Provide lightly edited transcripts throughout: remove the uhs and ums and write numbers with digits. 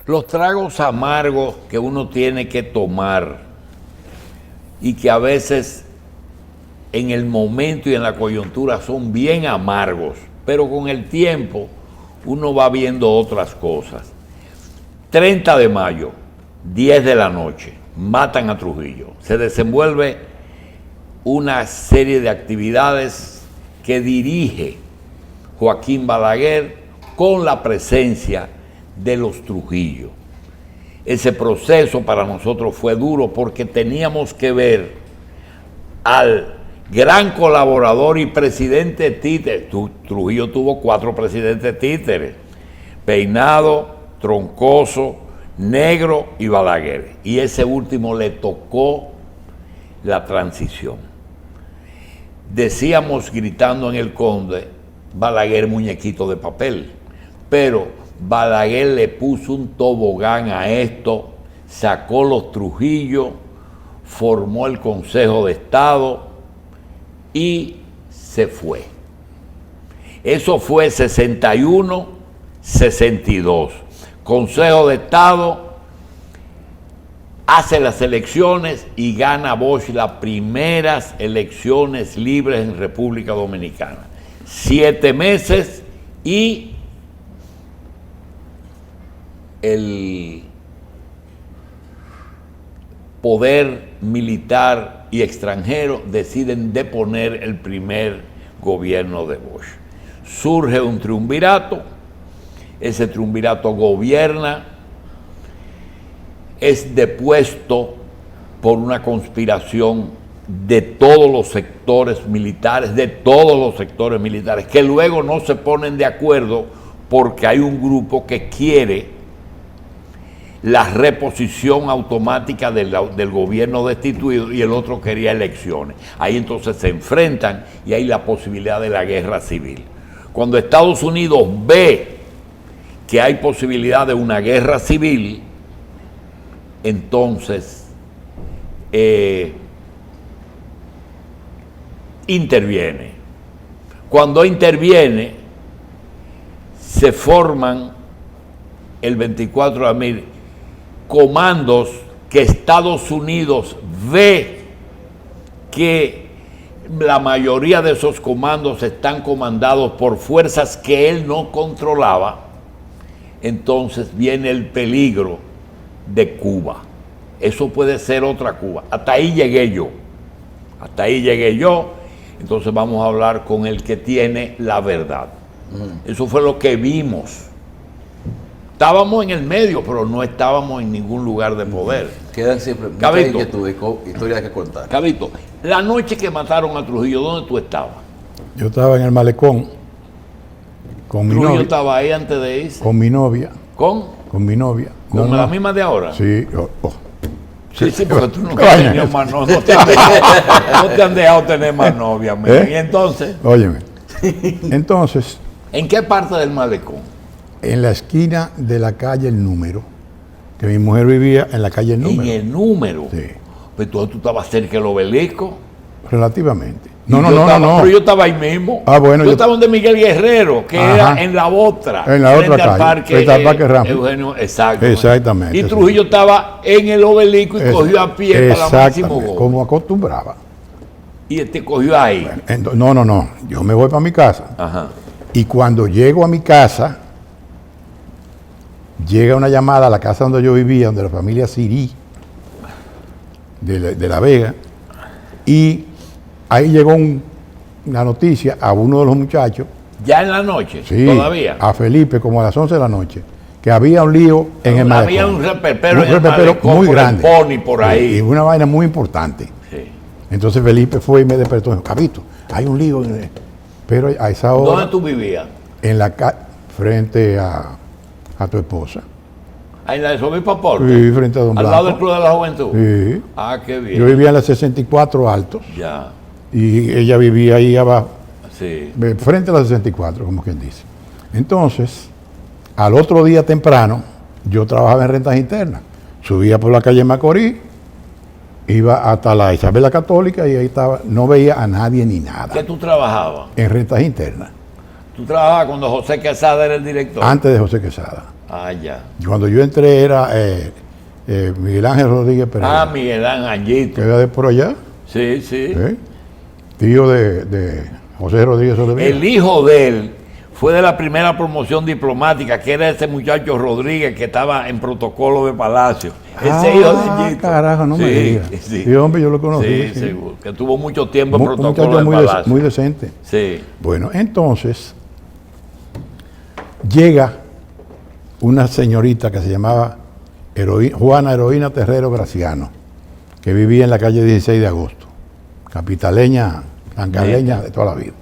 Los tragos amargos que uno tiene que tomar y que a veces en el momento y en la coyuntura son bien amargos, pero con el tiempo uno va viendo otras cosas. 30 de mayo, 10 de la noche, matan a Trujillo. Se desenvuelve una serie de actividades que dirige Joaquín Balaguer con la presencia de los Trujillo. Ese proceso para nosotros fue duro porque teníamos que ver al gran colaborador y presidente títere. Trujillo tuvo 4 presidentes títeres: Peinado, Troncoso, Negro y Balaguer. Y ese último le tocó la transición. Decíamos gritando en el Conde, Balaguer muñequito de papel, pero Balaguer le puso un tobogán a esto, sacó los Trujillo, formó el Consejo de Estado y se fue. Eso fue 61, 62. Consejo de Estado hace las elecciones y gana Bosch las primeras elecciones libres en República Dominicana. 7 meses y el poder militar y extranjero deciden deponer el primer gobierno de Bosch. Surge un triunvirato, ese triunvirato gobierna, es depuesto por una conspiración de todos los sectores militares, que luego no se ponen de acuerdo porque hay un grupo que quiere la reposición automática del gobierno destituido y el otro quería elecciones. Ahí entonces se enfrentan y hay la posibilidad de la guerra civil. Cuando Estados Unidos ve que hay posibilidad de una guerra civil, entonces interviene. Cuando interviene, se forman el 24 de abril comandos que Estados Unidos ve que la mayoría de esos comandos están comandados por fuerzas que él no controlaba. Entonces viene el peligro de Cuba. Eso puede ser otra Cuba. Hasta ahí llegué yo. Entonces vamos a hablar con el que tiene la verdad. Eso fue lo que vimos. Estábamos en el medio, pero no estábamos en ningún lugar de poder. Quedan siempre muchas historias que contar. Cabito, la noche que mataron a Trujillo, ¿dónde tú estabas? Yo estaba en el malecón con mi novia. Trujillo estaba ahí antes de irse. Con mi novia. Con mi novia. ¿Con la misma de ahora? Sí. Sí, porque tú nunca has tenido más novia. No te han dejado tener más novia. ¿Y entonces? Óyeme. Entonces. ¿En qué parte del malecón? En la esquina de la calle El Número, que mi mujer vivía en la calle El Número. ¿En El Número? Sí. Pues tú estabas cerca del Obelisco. Relativamente. No. Pero yo estaba ahí mismo. Bueno. Yo estaba donde Miguel Guerrero, que era en la otra. En la otra calle. Frente al Parque Ramos. Eugenio, exactamente. Y Trujillo estaba en el Obelisco y cogió a pie para Máximo Gómez. Como acostumbraba. Y cogió ahí. No. Yo me voy para mi casa. Ajá. Y cuando llego a mi casa, llega una llamada a la casa donde yo vivía, donde la familia Sirí, de La Vega, y ahí llegó una noticia a uno de los muchachos. ¿Ya en la noche? Sí, ¿Todavía? a Felipe, como a las 11 de la noche, que había un lío en el malecón. Había un repepero muy grande. Pony por ahí. Y una vaina muy importante. Sí. Entonces Felipe fue y me despertó y dijo, Cabito, hay un lío. Pero a esa hora... ¿Dónde tú vivías? En la calle, frente a tu esposa. ¿En la de Sobispo Porte? Sí, frente a Don Blanco. ¿Al lado del Club de la Juventud? Sí. Ah, qué bien. Yo vivía en la 64 Altos. Ya. Y ella vivía ahí abajo. Sí. Frente a la 64, como quien dice. Entonces, al otro día temprano, yo trabajaba en rentas internas. Subía por la calle Macorís, iba hasta la Isabel la Católica y ahí estaba. No veía a nadie ni nada. ¿Qué tú trabajabas? En rentas internas. ¿Tú trabajabas cuando José Quesada era el director? Antes de José Quesada. Ah, ya. Cuando yo entré era Miguel Ángel Rodríguez Pereira. Ah, Miguel Ángel. Que era de por allá. Sí, sí. Tío de José Rodríguez Soldevila. El hijo de él fue de la primera promoción diplomática, que era ese muchacho Rodríguez que estaba en protocolo de Palacio. Ese hijo de Ñito. Carajo, no me digas. Sí. Sí, hombre, yo lo conocí. Sí, seguro. Que tuvo mucho tiempo en Un protocolo muchacho de Palacio. muy decente. Sí. Bueno, entonces llega una señorita que se llamaba Juana Heroína Terrero Graciano, que vivía en la calle 16 de agosto, capitaleña, tangaleña de toda la vida.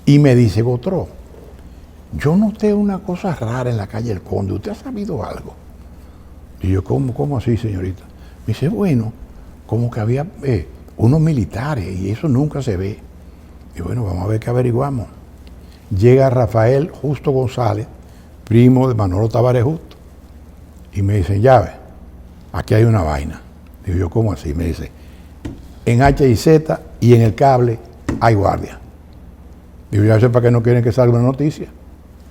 Y me dice, Gotró, yo noté una cosa rara en la calle El Conde, ¿usted ha sabido algo? Y yo, ¿cómo así, señorita? Me dice, bueno, como que había unos militares y eso nunca se ve. Y bueno, vamos a ver qué averiguamos. Llega Rafael Justo González, primo de Manolo Tavares Justo, y me dice, ya ve, aquí hay una vaina. Digo yo, ¿cómo así? Me dice, en H y Z y en el cable hay guardia. Digo, ya sé para qué no quieren que salga una noticia.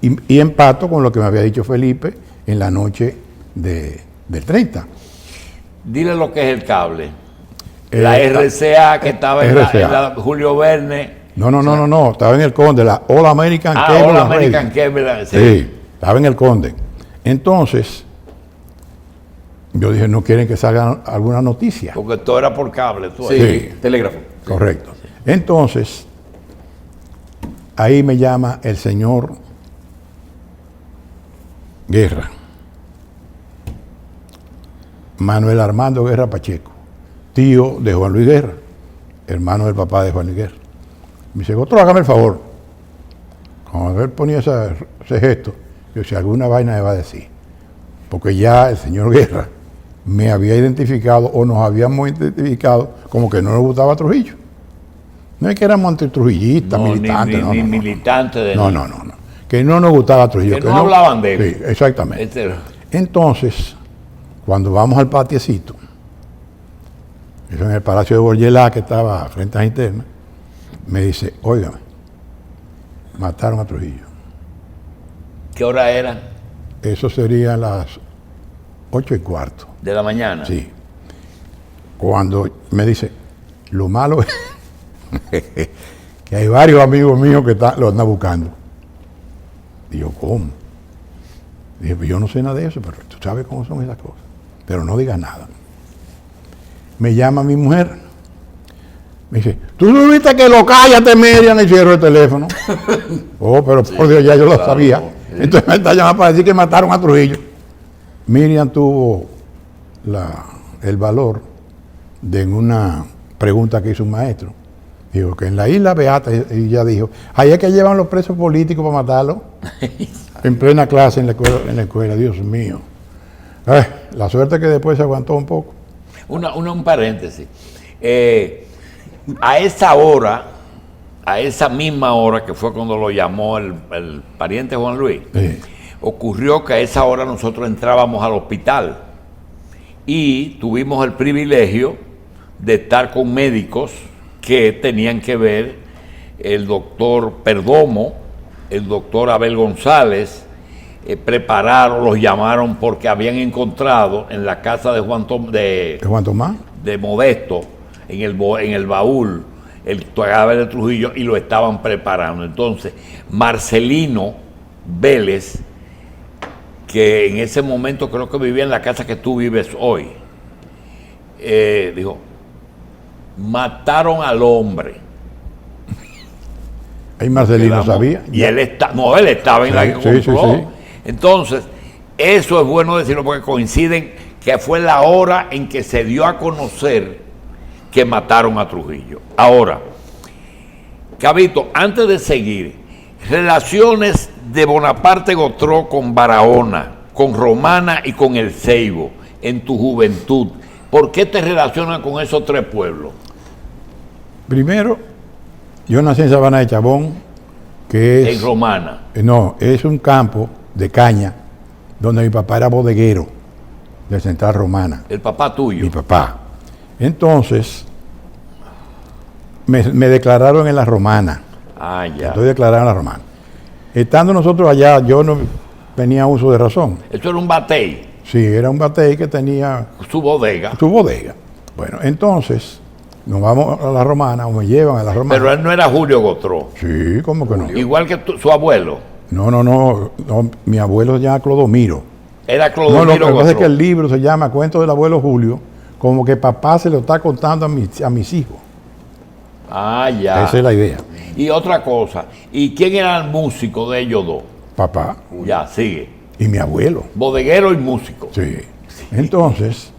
Y empato con lo que me había dicho Felipe en la noche del 30. Dile lo que es el cable. La RCA que estaba en la Julio Verne. No, estaba en el Conde, la All American Cable. All American Cable, sí, estaba en el Conde. Entonces, yo dije, no quieren que salga alguna noticia. Porque todo era por cable. Sí, telégrafo. Correcto. Entonces, ahí me llama el señor Guerra, Manuel Armando Guerra Pacheco, tío de Juan Luis Guerra, hermano del papá de Juan Luis Guerra. Me dice, Gotró, hágame el favor. Cuando él ponía ese gesto, yo si alguna vaina me va a decir. Porque ya el señor Guerra me había identificado o nos habíamos identificado como que no nos gustaba Trujillo. No es que éramos antitrujillistas, militantes. Ni militantes de no. Que no nos gustaba Trujillo. Que no hablaban de él. Sí, exactamente. Entonces, cuando vamos al patiecito, eso en el Palacio de Borgelá, que estaba frente a la interna, me dice, óigame, mataron a Trujillo. ¿Qué hora era? Eso sería las 8:15. ¿De la mañana? Sí. Cuando me dice, lo malo es que hay varios amigos míos que lo andan buscando. Y yo, ¿cómo? Dije, pues yo no sé nada de eso, pero tú sabes cómo son esas cosas. Pero no digas nada. Me llama mi mujer. Me dice, ¿tú no viste que lo cállate, Miriam? Y cierro el teléfono. Oh, pero por Dios, ya yo lo sabía. Entonces me está llamando para decir que mataron a Trujillo. Miriam tuvo el valor de en una pregunta que hizo un maestro. Dijo que en la isla Beata, y ella dijo, ahí es que llevan los presos políticos para matarlo. En plena clase en la escuela, Dios mío. La suerte que después se aguantó un poco. Un paréntesis. A esa misma hora, que fue cuando lo llamó el pariente Juan Luis, Sí. ocurrió que a esa hora nosotros entrábamos al hospital y tuvimos el privilegio de estar con médicos que tenían que ver, el doctor Perdomo, el doctor Abel González, prepararon, los llamaron porque habían encontrado en la casa de Juan Tomás, de Modesto, en el baúl, el cadáver de Trujillo, y lo estaban preparando. Entonces, Marcelino Vélez, que en ese momento creo que vivía en la casa que tú vives hoy, dijo, mataron al hombre. ahí Marcelino sabía. Y él estaba en la que compró. Sí. Entonces, eso es bueno decirlo porque coinciden que fue la hora en que se dio a conocer que mataron a Trujillo. Ahora, Cabito, antes de seguir, relaciones de Bonaparte Gotró con Barahona, con Romana y con El Ceibo en tu juventud. ¿Por qué te relacionan con esos tres pueblos? Primero, yo nací en Sabana de Chabón, que es... En Romana. No, es un campo de caña donde mi papá era bodeguero de Central Romana. El papá tuyo. Mi papá. Entonces, me declararon en la Romana. Ah, ya. Estoy declarado en la Romana. Estando nosotros allá, yo no tenía uso de razón. Eso era un batey, Sí, era un batey que tenía su bodega. su bodega. Bueno, entonces nos vamos a la Romana, o me llevan a la Romana. Pero él no era Julio Gotró. Sí, ¿cómo que no? Igual que su abuelo. No, mi abuelo se llama Clodomiro. Era No, Clodomiro lo que pasa es Gotró. que el libro se llama Cuento del abuelo Julio, como que papá se lo está contando a mis hijos. Ah, ya. Esa es la idea. Y otra cosa, ¿y quién era el músico de ellos dos? Papá Ya, sigue. y mi abuelo. Bodeguero y músico. Sí. Entonces,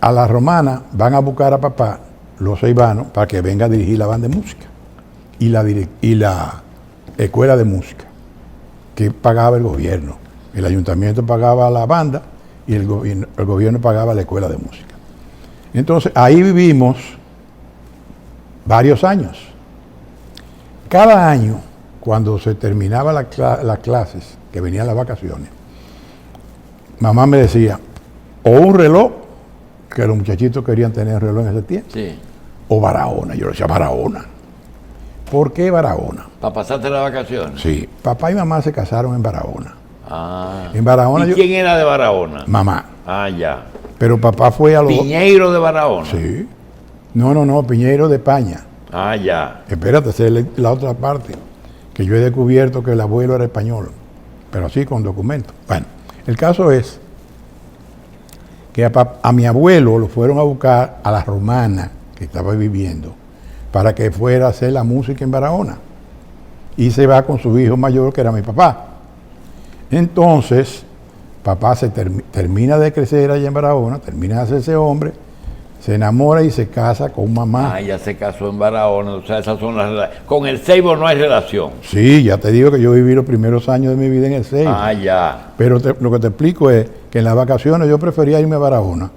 a la Romana van a buscar a papá, los seibanos, para que venga a dirigir la banda de música y la escuela de música, que pagaba el gobierno. El ayuntamiento pagaba la banda y el gobierno pagaba la escuela de música. Entonces, ahí vivimos varios años. Cada año, cuando se terminaba las clases, que venían las vacaciones, mamá me decía, o un reloj, que los muchachitos querían tener reloj en ese tiempo, Sí. o Barahona. Yo le decía Barahona. ¿Por qué Barahona? Para pasarte las vacaciones. Sí, papá y mamá se casaron en Barahona. Ah. En Barahona ¿Y quién era de Barahona? Mamá. Ah, ya. Pero papá fue a los... Piñeiro de Barahona. Sí. No, Piñeiro de España. Ah, ya. Espérate, esa es la otra parte, que yo he descubierto que el abuelo era español, pero así con documentos. Bueno, el caso es que a mi abuelo lo fueron a buscar a la Romana, que estaba viviendo, para que fuera a hacer la música en Barahona. Y se va con su hijo mayor, que era mi papá. Entonces, papá se termina de crecer allá en Barahona, termina de hacerse hombre, se enamora y se casa con mamá. Ah, ya se casó en Barahona. O sea, esas son las relaciones. Con el Ceibo no hay relación. Sí, ya te digo que yo viví los primeros años de mi vida en el Ceibo. Ah, ya. Pero lo que te explico es que en las vacaciones yo prefería irme a Barahona,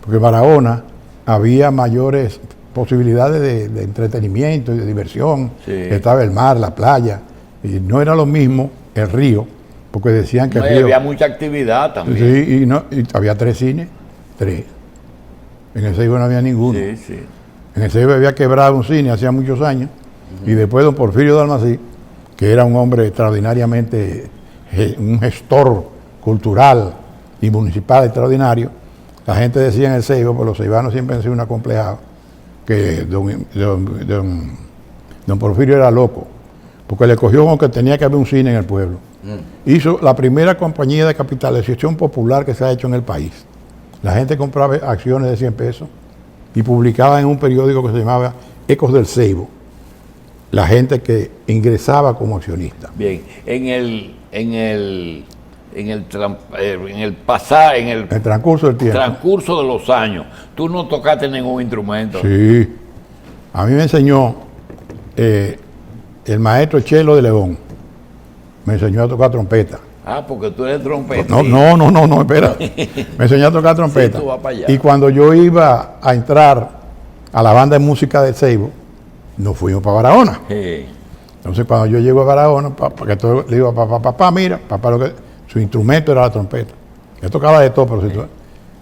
porque en Barahona había mayores posibilidades de entretenimiento y de diversión. Sí. Estaba el mar, la playa, y no era lo mismo el río, porque decían que No, el y río... había mucha actividad también. Sí, y había 3 cines, 3. En el Ceibo no había ninguno. Sí, sí. En el Ceibo había quebrado un cine hacía muchos años, y después don Porfirio Dalmací, que era un hombre extraordinariamente, un gestor cultural y municipal extraordinario, la gente decía en el Ceibo, pues los ceibanos siempre han sido un acomplejado, que don Porfirio era loco, porque le cogió como que tenía que haber un cine en el pueblo. Hizo la primera compañía de capitalización popular que se ha hecho en el país. La gente compraba acciones de 100 pesos y publicaba en un periódico que se llamaba Ecos del Ceibo la gente que ingresaba como accionista. Bien. En el transcurso del tiempo. transcurso de los años, tú no tocaste ningún instrumento. Sí. A mí me enseñó el maestro Chelo de León. Me enseñó a tocar trompeta. Ah, porque tú eres trompetista. No, espera. Me enseñó a tocar trompeta. Sí, tú vas para allá. Y cuando yo iba a entrar a la banda de música del Ceibo, nos fuimos para Barahona. Sí. Entonces cuando yo llego a Barahona, le digo a papá, mira, su instrumento era la trompeta. Yo tocaba de todo, pero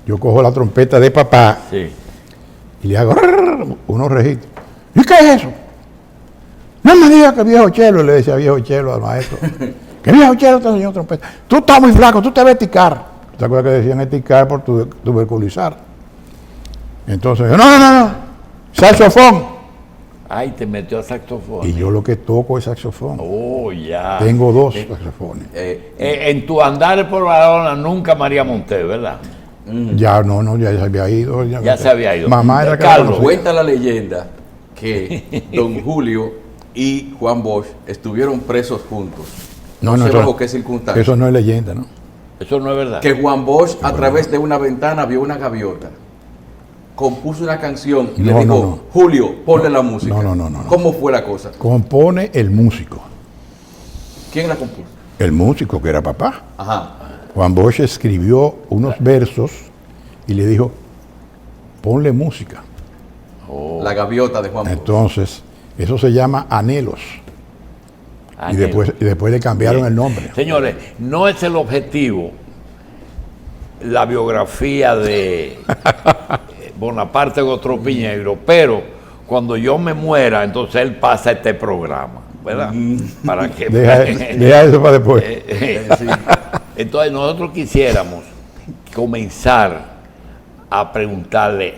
yo cojo la trompeta de papá Sí. y le hago unos registros. ¿Y qué es eso? No me digas que viejo Chelo, le decía viejo Chelo al maestro. Que viejo Chelo te enseñó trompeta. Tú estás muy flaco, tú te ves esticar. ¿Te acuerdas que decían esticar por tuberculizar? Entonces, no, saxofón. Ay, te metió a saxofón. Y yo lo que toco es saxofón. Oh, ya. Tengo 2 saxofones. En tu andar por Barahona nunca María Monté, ¿verdad? Ya ya se había ido. Ya se había ido. Mamá era que la Carlos, conocía. Cuenta la leyenda que don Julio y Juan Bosch estuvieron presos juntos. No, sé eso- bajo qué circunstancias. Eso no es leyenda, ¿no? eso no es verdad. Que Juan Bosch a través de una ventana vio una gaviota, compuso una canción y le No, dijo, no. Julio, ponle la música. No. ¿Cómo fue la cosa? Compone el músico. ¿Quién la compuso? El músico que era papá. Ajá. Juan Bosch escribió unos versos y le dijo, ponle música. La gaviota de Juan Bosch. Entonces, eso se llama Anhelos. Ah, Y después le cambiaron el nombre. Señores, no es el objetivo la biografía de Bonaparte Gotró Piñeiro, pero cuando yo me muera, entonces él pasa a este programa, ¿verdad? Para que Deja eso para después. Sí. Entonces nosotros quisiéramos comenzar a preguntarle,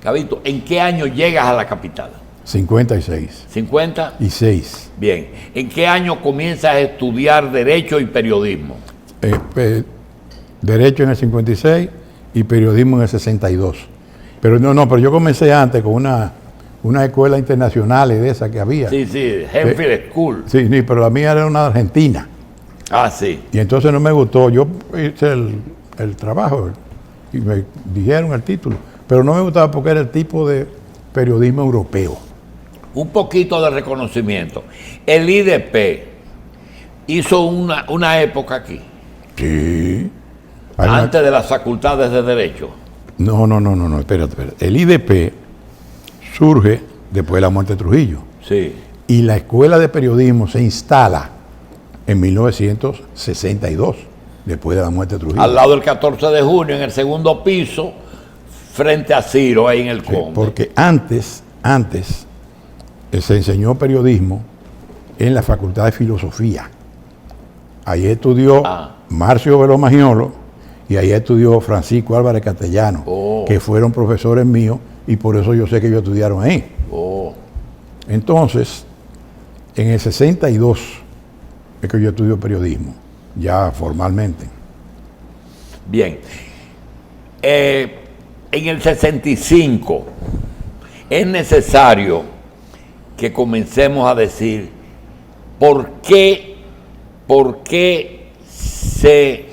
Gabito, ¿en qué año llegas a la capital? 56. ¿50? Y 6. Bien. ¿En qué año comienzas a estudiar Derecho y Periodismo? Derecho en el 56 y periodismo en el 62. Pero yo comencé antes con una escuela internacional de esa que había. Sí, Henfield School. Sí, pero la mía era una argentina. Ah, sí. Y entonces no me gustó. Yo hice el trabajo y me dijeron el título. Pero no me gustaba porque era el tipo de periodismo europeo. Un poquito de reconocimiento. El IDP hizo una época aquí, Sí. antes de las facultades de Derecho. No, espérate. El IDP surge después de la muerte de Trujillo. Sí. Y la escuela de periodismo se instala en 1962, después de la muerte de Trujillo. Al lado del 14 de junio, en el segundo piso, frente a Ciro, ahí en el Sí, Conde. porque antes se enseñó periodismo en la Facultad de Filosofía. Ahí estudió Marcio Velo Magiolo y ahí estudió Francisco Álvarez Castellano, que fueron profesores míos y por eso yo sé que ellos estudiaron ahí. Entonces, en el 62 es que yo estudio periodismo, ya formalmente. Bien. En el 65 es necesario que comencemos a decir por qué se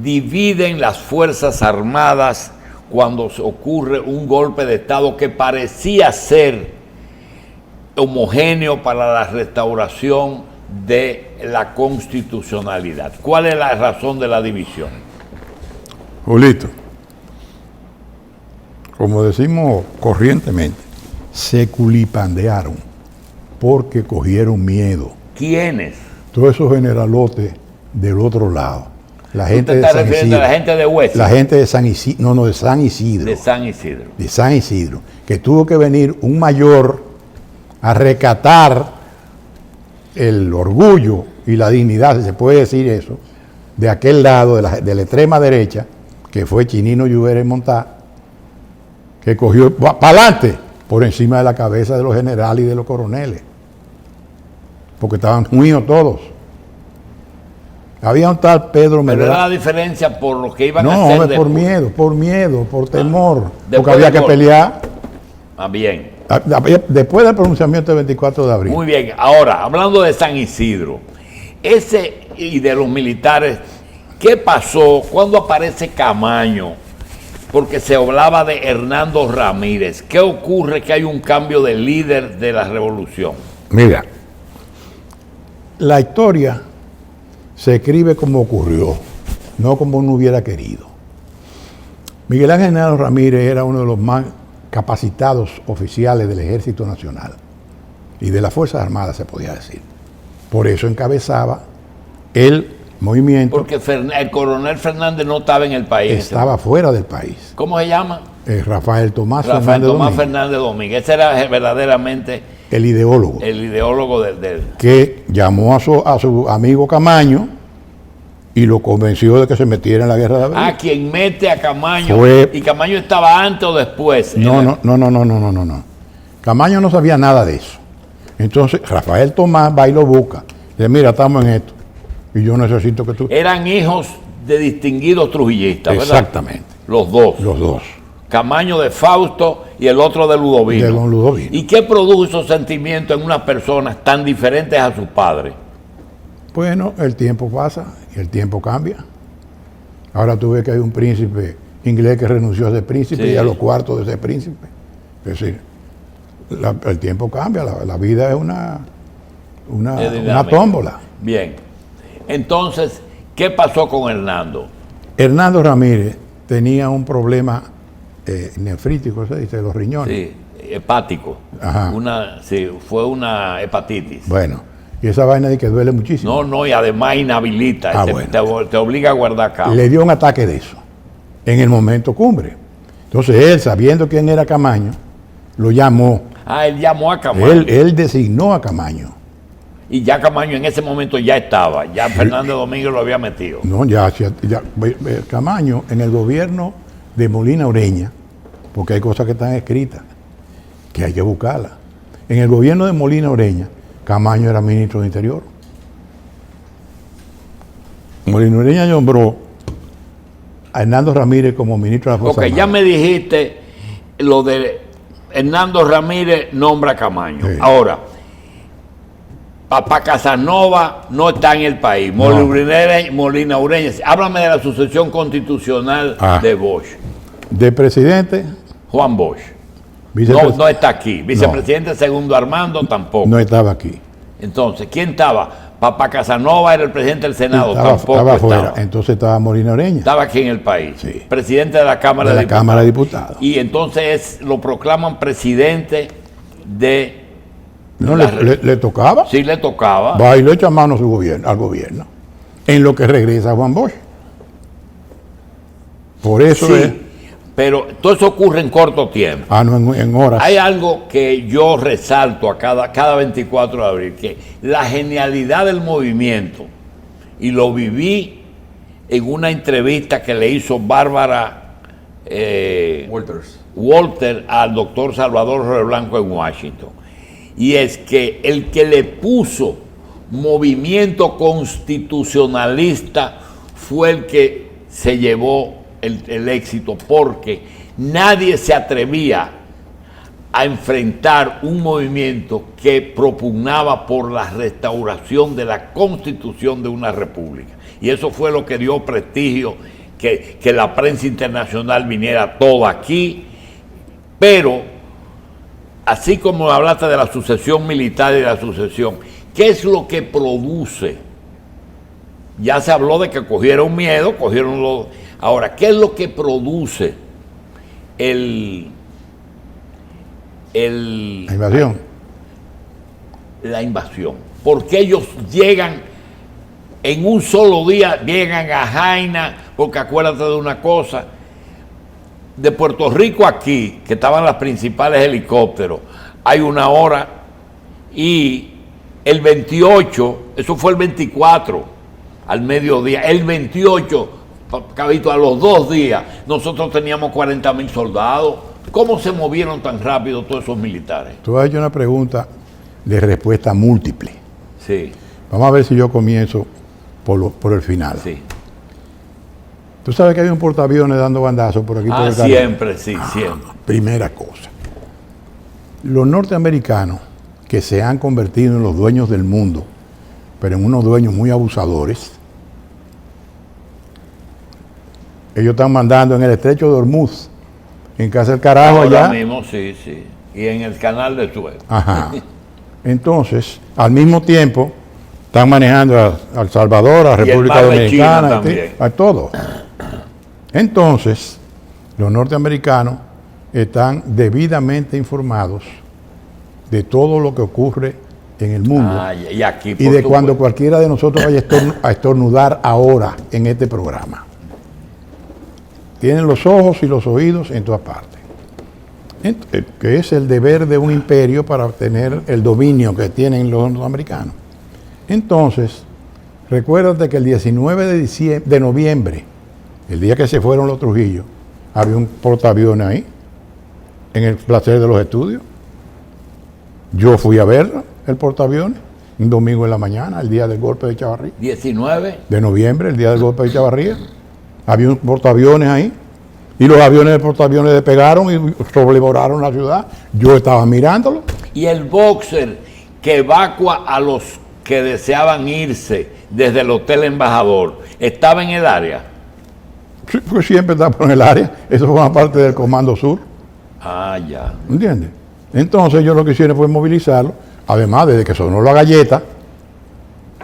dividen las Fuerzas Armadas cuando se ocurre un golpe de Estado que parecía ser homogéneo para la restauración de la constitucionalidad. ¿Cuál es la razón de la división? Julito, como decimos corrientemente, se culipandearon porque cogieron miedo. ¿Quiénes? Todos esos generalotes del otro lado. La gente ¿Usted de está San refiriendo Isidro. a la gente de Hueso? La gente de San Isidro. No, de San Isidro. De San Isidro. De San Isidro. Que tuvo que venir un mayor a recatar el orgullo y la dignidad, si se puede decir eso, de aquel lado, de la extrema derecha, que fue Chinino Lluvere Montá, que cogió para adelante, por encima de la cabeza de los generales y de los coroneles, porque estaban unidos todos. Había un tal Pedro Pero Medra. era la diferencia por lo que iban a No, hacer hombre, por después. miedo, por temor, porque Después había del que golpe. pelear. Ah, bien. Después del pronunciamiento del 24 de abril. Muy bien. Ahora, hablando de San Isidro, ese y de los militares, ¿qué pasó? ¿Cuándo aparece Camaño? Porque se hablaba de Hernando Ramírez. ¿Qué ocurre? Que hay un cambio de líder de la revolución. Mira, la historia se escribe como ocurrió, no como uno hubiera querido. Miguel Ángel Hernando Ramírez era uno de los más capacitados oficiales del Ejército Nacional y de las Fuerzas Armadas, se podía decir. Por eso encabezaba el movimiento. Porque el coronel Fernández no estaba en el país. Estaba fuera del país. ¿Cómo se llama? Rafael Tomás Rafael Fernández Tomás Domínguez, Fernández Domínguez. Ese era verdaderamente el ideólogo, el ideólogo del... que llamó a su amigo Camaño y lo convenció de que se metiera en la guerra de abril. Ah, quien mete a Camaño. Fue- ¿Y Camaño estaba antes o después? No. Camaño no sabía nada de eso. Entonces Rafael Tomás va y lo busca. Dice, mira, estamos en esto. Y yo necesito que tú... Eran hijos de distinguidos trujillistas, ¿verdad? Exactamente. Los dos. Los dos. Camaño de Fausto y el otro de Ludovino. De don Ludovino. ¿Y qué produjo esos sentimientos en unas personas tan diferentes a sus padres? Bueno, el tiempo pasa y el tiempo cambia. Ahora tú ves que hay un príncipe inglés que renunció a ser príncipe Sí. y a los cuartos de ser príncipe. Es decir, el tiempo cambia, la vida es una dinámica. tómbola. Bien. Entonces, ¿qué pasó con Hernando? Hernando Ramírez tenía un problema nefrítico, se dice, de los riñones. Sí, hepático. Ajá. Fue una hepatitis. Bueno, y esa vaina de que duele muchísimo. No, y además inhabilita. Ah, te, bueno. te obliga a guardar cama. Le dio un ataque de eso, en el momento cumbre. Entonces él, sabiendo quién era Camaño, lo llamó. Ah, él llamó a Camaño. Él designó a Camaño. Y ya Camaño en ese momento ya estaba, ya Fernández Domínguez lo había metido. No, Camaño en el gobierno de Molina Ureña, porque hay cosas que están escritas, que hay que buscarlas. En el gobierno de Molina Ureña, Camaño era ministro de Interior. Molina Ureña nombró a Hernando Ramírez como ministro de la Fuerza Ok, ya me dijiste lo de Hernando Ramírez nombra a Camaño. Sí. Ahora, Papá Casanova no está en el país. No. Molina Ureña. Háblame de la sucesión constitucional de Bosch. De presidente, Juan Bosch. No está aquí. Vicepresidente segundo Armando tampoco. No estaba aquí. Entonces, ¿quién estaba? Papá Casanova era el presidente del Senado, tampoco estaba afuera. Entonces estaba Molina Ureña. Estaba aquí en el país. Sí. Presidente de la Cámara de Diputados. Cámara de Diputados. Y entonces lo proclaman presidente de... No, le tocaba. Sí, le tocaba. Va y le echa mano al gobierno. En lo que regresa Juan Bosch. Por eso sí, es. pero todo eso ocurre en corto tiempo. No, en horas. Hay algo que yo resalto a cada 24 de abril, que la genialidad del movimiento, y lo viví en una entrevista que le hizo Bárbara Walter al doctor Salvador Reblanco en Washington. Y es que el que le puso movimiento constitucionalista fue el que se llevó el éxito, porque nadie se atrevía a enfrentar un movimiento que propugnaba por la restauración de la constitución de una república. Y eso fue lo que dio prestigio, que la prensa internacional viniera toda aquí, pero así como hablaste de la sucesión militar y de la sucesión, ¿qué es lo que produce? Ya se habló de que cogieron miedo, cogieron los... Ahora, ¿qué es lo que produce la invasión? La invasión. Porque ellos llegan en un solo día, llegan a Jaina, porque acuérdate de una cosa, de Puerto Rico aquí, que estaban los principales helicópteros, hay una hora, y el 28, eso fue el 24, al mediodía, el 28, Cabito, a los 2 días, nosotros teníamos 40,000 soldados. ¿Cómo se movieron tan rápido todos esos militares? Tú has hecho una pregunta de respuesta múltiple. Sí. Vamos a ver si yo comienzo por el final. Sí. Tú sabes que hay un portaaviones dando bandazos por aquí por el Caribe. Siempre, sí, siempre. Primera cosa. Los norteamericanos, que se han convertido en los dueños del mundo, pero en unos dueños muy abusadores, ellos están mandando en el estrecho de Hormuz, en casa del carajo Ahora allá. mismo, sí. Y en el canal de Suez. Ajá. Entonces, al mismo tiempo, están manejando a El Salvador, a República Dominicana, a todo. Entonces, los norteamericanos están debidamente informados de todo lo que ocurre en el mundo Y aquí, y de cuando cualquiera de nosotros vaya a estornudar ahora en este programa. Tienen los ojos y los oídos en todas partes. Que es el deber de un imperio para obtener el dominio que tienen los norteamericanos. Entonces, recuérdate que el 19 de noviembre, el día que se fueron los Trujillo, había un portaaviones ahí, en el Placer de los Estudios. Yo fui a verlo, el portaaviones, un domingo en la mañana, el día del golpe de Chavarría. 19 de noviembre, el día del golpe de Chavarría. Había un portaaviones ahí. Y los aviones de portaaviones despegaron y sobrevolaron la ciudad. Yo estaba mirándolo. Y el boxer que evacua a los que deseaban irse desde el Hotel Embajador, ¿estaba en el área? Sí, pues siempre estaba en el área. Eso forma parte del Comando Sur. Ya. ¿Entiendes? Entonces yo lo que hicieron fue movilizarlo. Además, desde que sonó la galleta,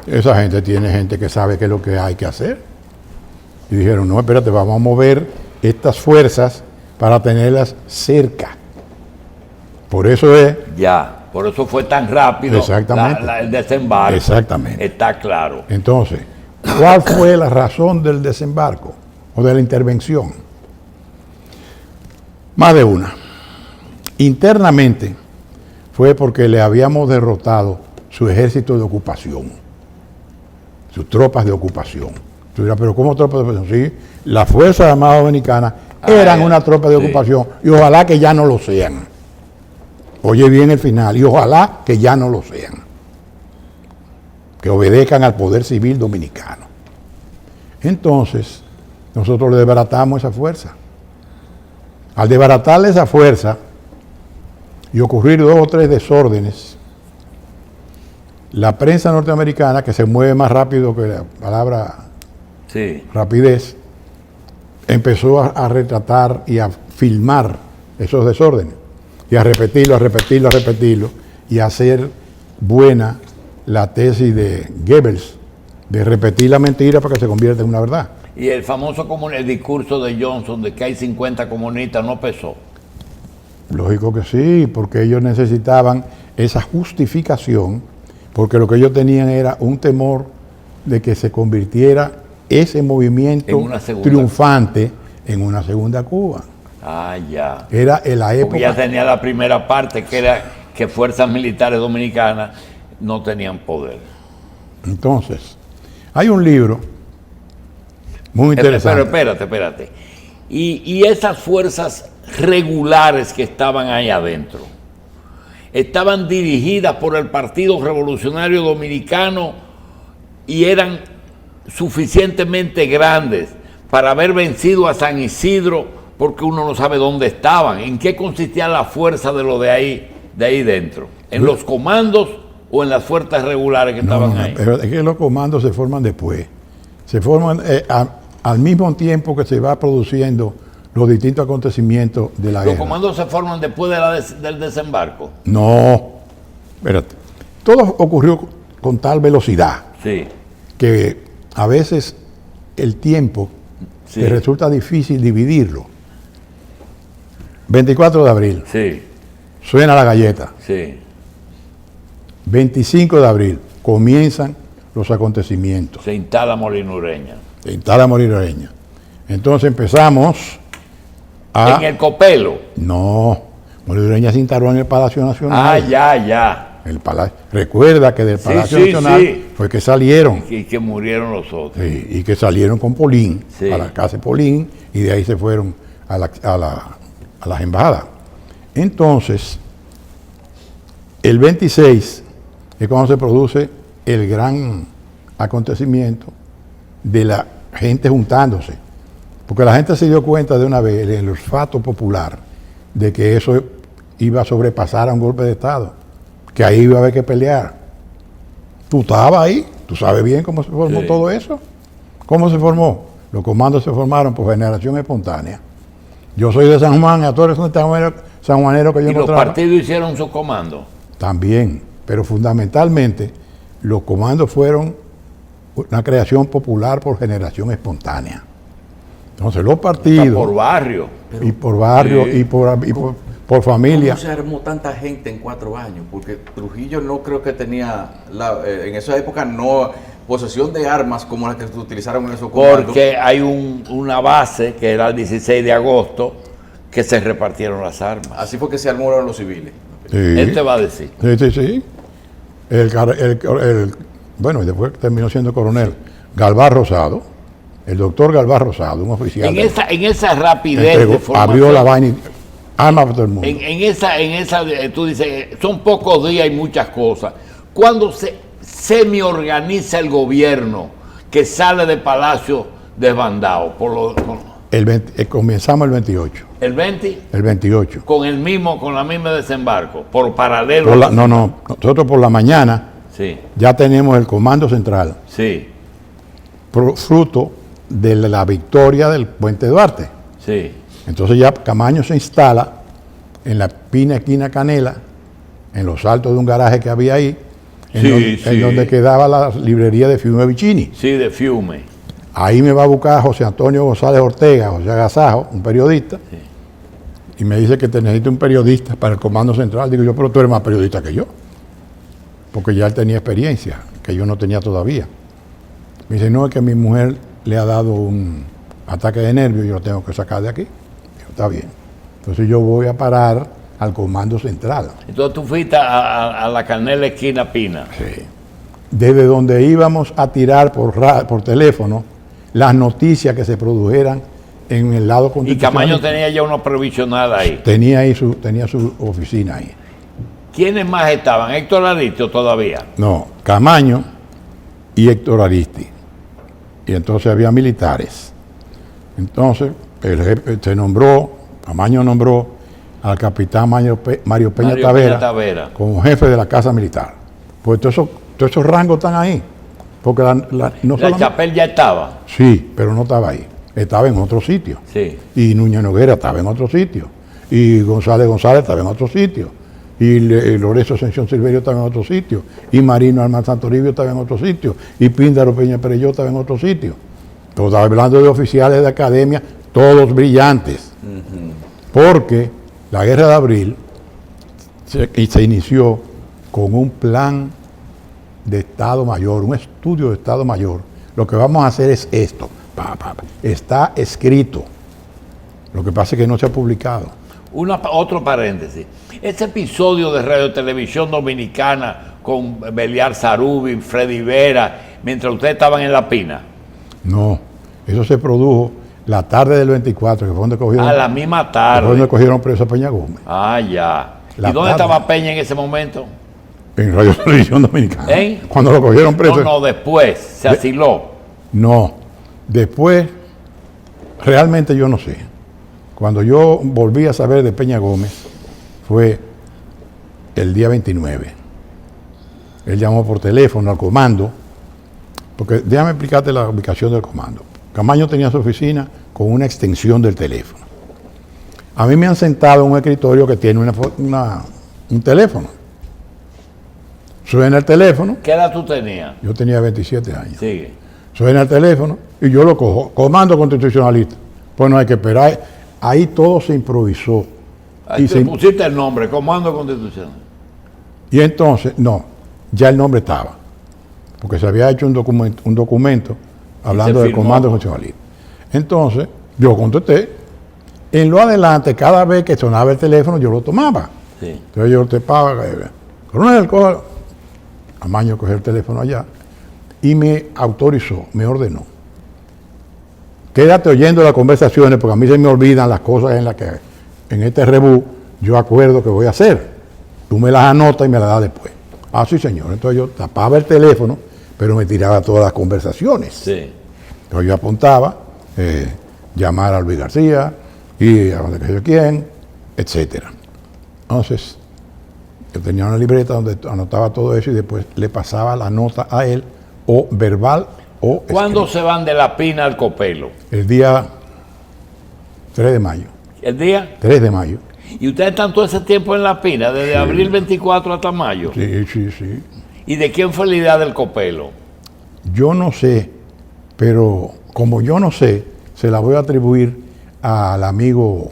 esa gente tiene gente que sabe qué es lo que hay que hacer. Y dijeron, no, espérate, vamos a mover estas fuerzas para tenerlas cerca. Por eso es... Ya, por eso fue tan rápido el desembarco. Exactamente. Está claro. Entonces, ¿cuál fue la razón del desembarco o de la intervención? Más de una. Internamente fue porque le habíamos derrotado su ejército de ocupación, sus tropas de ocupación. Tú dirás, pero ¿cómo tropas de ocupación? Sí, las Fuerzas Armadas Dominicanas eran una tropa de ocupación y ojalá que ya no lo sean. Oye bien el final, y ojalá que ya no lo sean. Que obedezcan al poder civil dominicano. Entonces, nosotros le desbaratamos esa fuerza. Al desbaratarle esa fuerza y ocurrir 2 o 3 desórdenes, la prensa norteamericana, que se mueve más rápido que la palabra rapidez, empezó a retratar y a filmar esos desórdenes y a repetirlo y a hacer buena la tesis de Goebbels de repetir la mentira para que se convierta en una verdad. Y el famoso el discurso de Johnson de que hay 50 comunistas no pesó. Lógico que sí, porque ellos necesitaban esa justificación, porque lo que ellos tenían era un temor de que se convirtiera ese movimiento triunfante en una segunda Cuba. Ah, ya. Era en la época. Porque ya tenía la primera parte, que era que fuerzas militares dominicanas no tenían poder. Entonces, hay un libro muy interesante. Pero espérate. Y esas fuerzas regulares que estaban ahí adentro, estaban dirigidas por el Partido Revolucionario Dominicano y eran suficientemente grandes para haber vencido a San Isidro, porque uno no sabe dónde estaban. ¿En qué consistía la fuerza de lo de ahí dentro? ¿En los comandos o en las fuerzas regulares que estaban ahí? Pero es que los comandos se forman después. Se forman al mismo tiempo que se va produciendo los distintos acontecimientos de la guerra. ¿Los comandos se forman después del desembarco? No, espérate. Todo ocurrió con tal velocidad que a veces el tiempo te resulta difícil dividirlo. 24 de abril. Suena la galleta. 25 de abril comienzan los acontecimientos. Se instala Molinureña. Entonces empezamos a... ¿En el Copelo? No, Molinureña se instaló en el Palacio Nacional. Ya. El palacio. Recuerda que del Palacio Nacional fue que salieron. Y que murieron los otros. Y que salieron con Polín, a la casa de Polín, y de ahí se fueron a las embajadas. Entonces, el 26 es cuando se produce el gran acontecimiento de la gente juntándose. Porque la gente se dio cuenta de una vez, en el olfato popular, de que eso iba a sobrepasar a un golpe de Estado, que ahí iba a haber que pelear. Tú estabas ahí, tú sabes bien cómo se formó todo eso. ¿Cómo se formó? Los comandos se formaron por generación espontánea. Yo soy de San Juan, a todos los sanjuaneros que yo encontraba. ¿Y los partidos hicieron sus comandos? También, pero fundamentalmente los comandos fueron una creación popular por generación espontánea. Entonces los partidos... Por barrio. Y por barrio y por familia. ¿Cómo se armó tanta gente en 4 años? Porque Trujillo no creo que tenía, en esa época, no posesión de armas como las que se utilizaron en esos comandos. Porque hay una base, que era el 16 de agosto, que se repartieron las armas. Así fue que se armaron los civiles. Él te va a decir. Sí. Bueno, y después terminó siendo coronel. Galván Rosado, el doctor Galván Rosado, un oficial. En esa rapidez de formación, abrió la vaina y arma para todo el mundo. En esa, tú dices, son pocos días y muchas cosas. Cuando se semi-organiza el gobierno que sale de Palacio desbandado. Comenzamos el 28. ¿El 20? El 28. Con la misma desembarco, por paralelo. Nosotros por la mañana ya tenemos el comando central. Fruto de la victoria del Puente Duarte. Entonces ya Camaño se instala en la esquina Canela, en los altos de un garaje que había ahí, en donde quedaba la librería de Fiume Vicini. De Fiume. Ahí me va a buscar José Antonio González Ortega, José Agasajo, un periodista, y me dice que te necesito un periodista para el comando central. Digo yo, pero tú eres más periodista que yo, porque ya él tenía experiencia, que yo no tenía todavía. Me dice, no, es que mi mujer le ha dado un ataque de nervios y yo lo tengo que sacar de aquí. Digo, está bien. Entonces yo voy a parar al comando central. Entonces tú fuiste a la Canela esquina Pina. Sí. Desde donde íbamos a tirar por teléfono las noticias que se produjeran en el lado Y constitucional. Camaño tenía ya uno provisional ahí. Tenía su oficina ahí. ¿Quiénes más estaban? ¿Héctor Aristio todavía? No, Camaño y Héctor Aristi. Y entonces había militares. Entonces, el jefe Camaño nombró al capitán Mario Peña Tavera como jefe de la Casa Militar. Pues todos esos rangos están ahí. Porque La Chapel ya estaba. Sí, pero no estaba ahí. Estaba en otro sitio. Sí. Y Núñez Noguera estaba en otro sitio. Y González estaba en otro sitio. Y Lorenzo Ascensión Silverio estaba en otro sitio. Y Marino Alman Santoribio estaba en otro sitio. Y Píndaro Peña Perelló estaba en otro sitio. Entonces, hablando de oficiales de academia, todos brillantes. Porque la Guerra de Abril se inició con un plan de Estado Mayor, un estudio de Estado Mayor. Lo que vamos a hacer es esto. Está escrito. Lo que pasa es que no se ha publicado. Otro paréntesis. Ese episodio de Radio Televisión Dominicana con Beliar Sarubi, Freddy Vera, mientras ustedes estaban en La Pina. No, eso se produjo la tarde del 24, que fue donde cogieron, A la misma fue tarde. donde cogieron preso a Peña Gómez. Ah, ya. La ¿Y dónde tarde. estaba Peña en ese momento? En Radio Televisión Dominicana. ¿Eh? Cuando lo cogieron preso. No, después. Se asiló. No. Después, realmente yo no sé. Cuando yo volví a saber de Peña Gómez, fue el día 29. Él llamó por teléfono al comando, porque déjame explicarte la ubicación del comando. Camaño tenía su oficina con una extensión del teléfono. A mí me han sentado en un escritorio que tiene un teléfono. Suena el teléfono, ¿Qué edad tú tenías? yo tenía 27 años. Sigue. Suena el teléfono y yo lo cojo. Comando constitucionalista. Pues no hay que esperar. Ahí todo se improvisó. Ahí Y te se- pusiste el nombre, Comando Constitucional. Y entonces, no, ya el nombre estaba. Porque se había hecho un documento hablando del firmó. comando constitucionalista. Entonces, yo contesté. En lo adelante, cada vez que sonaba el teléfono, yo lo tomaba. Sí. Entonces yo te pago, coronel, coja. Camaño cogió el teléfono allá y me autorizó, me ordenó. Quédate oyendo las conversaciones porque a mí se me olvidan las cosas en las que en este rebú yo acuerdo que voy a hacer. Tú me las anotas y me las das después. Ah, sí, señor. Entonces yo tapaba el teléfono, pero me tiraba todas las conversaciones. Sí. Entonces yo apuntaba, llamar a Luis García y a donde que yo quién, etcétera. Entonces, yo tenía una libreta donde anotaba todo eso y después le pasaba la nota a él, o verbal o ¿Cuándo escrita. se van de La Pina al Copelo? El día 3 de mayo. ¿El día? 3 de mayo. ¿Y ustedes están todo ese tiempo en La Pina, desde abril 24 hasta mayo? Sí, sí, sí. ¿Y de quién fue la idea del Copelo? Yo no sé, pero como yo no sé, se la voy a atribuir al amigo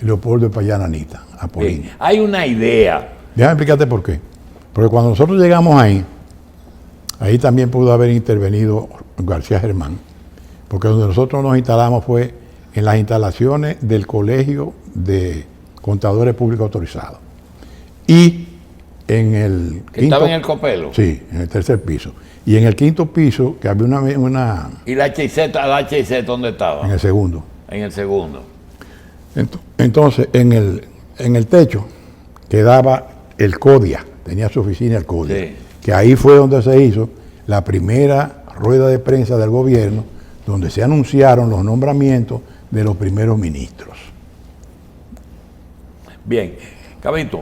Leopoldo de Payananita, Apolíneo. Hay una idea. Déjame explicarte por qué. Porque cuando nosotros llegamos ahí también pudo haber intervenido García Germán, porque donde nosotros nos instalamos fue en las instalaciones del Colegio de Contadores Públicos Autorizados. Y en el Que estaba en el Copelo. Sí, en el tercer piso. Y en el quinto piso, que había una ¿Y la HIZ dónde estaba? en el segundo. En el segundo. Entonces, en el techo quedaba el CODIA, tenía su oficina el CODIA, Sí. que ahí fue donde se hizo la primera rueda de prensa del gobierno, donde se anunciaron los nombramientos de los primeros ministros. Bien, Cabito,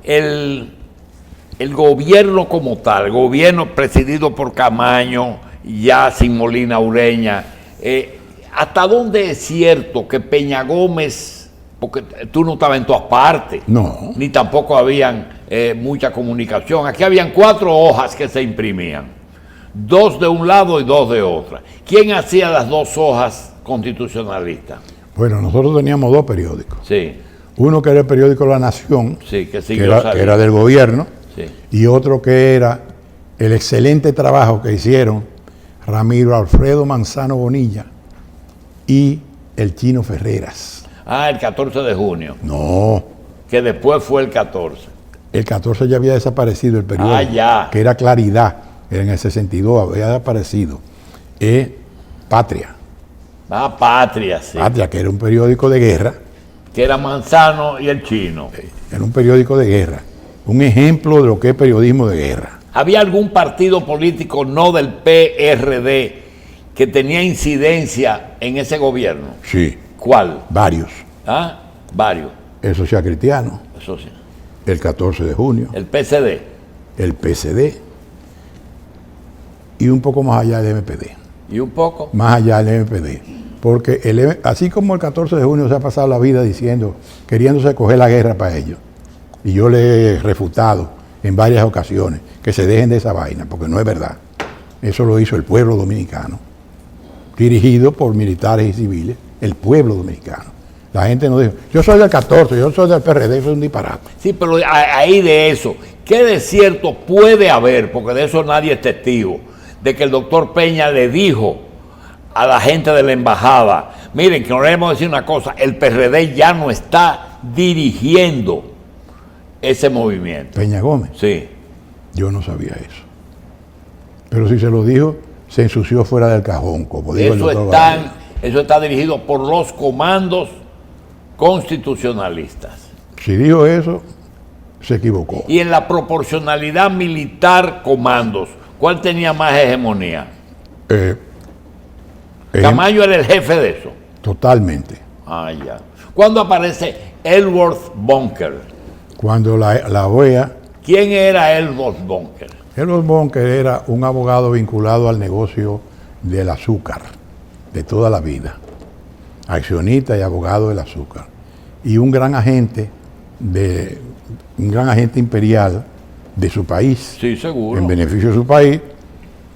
el gobierno como tal, el gobierno presidido por Camaño, ya sin Molina Ureña, ¿hasta dónde es cierto que Peña Gómez, porque tú no estabas en todas partes, No. ni tampoco habían mucha comunicación? Aquí habían 4 hojas que se imprimían, 2 de un lado y 2 de otra. ¿Quién hacía las 2 hojas constitucionalistas? Bueno, nosotros teníamos 2 periódicos. Sí, Uno que era el periódico La Nación, sí, que que siguió era, saliendo. que era del gobierno, Sí. y otro que era el excelente trabajo que hicieron Ramiro Alfredo Manzano Bonilla y el Chino Ferreras. Ah, el 14 de junio, No, que después fue el 14. el 14 ya había desaparecido el periódico. Ah, ya. Que era Claridad, en el 62 había desaparecido. Patria. Ah, Patria, sí. Patria, que era un periódico de guerra. Que era Manzano y el Chino. Era un periódico de guerra. Un ejemplo de lo que es periodismo de guerra. ¿Había algún partido político no del PRD que tenía incidencia en ese gobierno? Sí, ¿Cuál? varios. ¿Ah? Varios, El Social Cristiano, eso sí. el 14 de junio, El PCD. el PCD y un poco más allá del MPD. Y un poco. Más allá del MPD. Porque así como el 14 de junio se ha pasado la vida diciendo, queriéndose coger la guerra para ellos, y yo le he refutado en varias ocasiones que se dejen de esa vaina, porque no es verdad. Eso lo hizo el pueblo dominicano, dirigido por militares y civiles, el pueblo dominicano. La gente no dijo, yo soy del 14, yo soy del PRD, eso es un disparate. Sí, pero ahí de eso, ¿qué de cierto puede haber? Porque de eso nadie es testigo, de que el doctor Peña le dijo a la gente de la embajada, miren, que no debemos decir una cosa, el PRD ya no está dirigiendo ese movimiento. Peña Gómez, Sí. yo no sabía eso. Pero si se lo dijo, se ensució fuera del cajón, como dijo el doctor Varela. Eso está dirigido por los comandos constitucionalistas. Si dijo eso, se equivocó. Y en la proporcionalidad militar comandos, ¿cuál tenía más hegemonía? Camayo era el jefe de eso. Totalmente. Ah, ya. ¿Cuándo aparece Ellsworth Bunker? Cuando la OEA, ¿Quién era Ellsworth Bunker? Ellsworth Bunker era un abogado vinculado al negocio del azúcar de toda la vida, accionista y abogado del azúcar, y un gran agente imperial de su país, Sí, seguro. en beneficio de su país,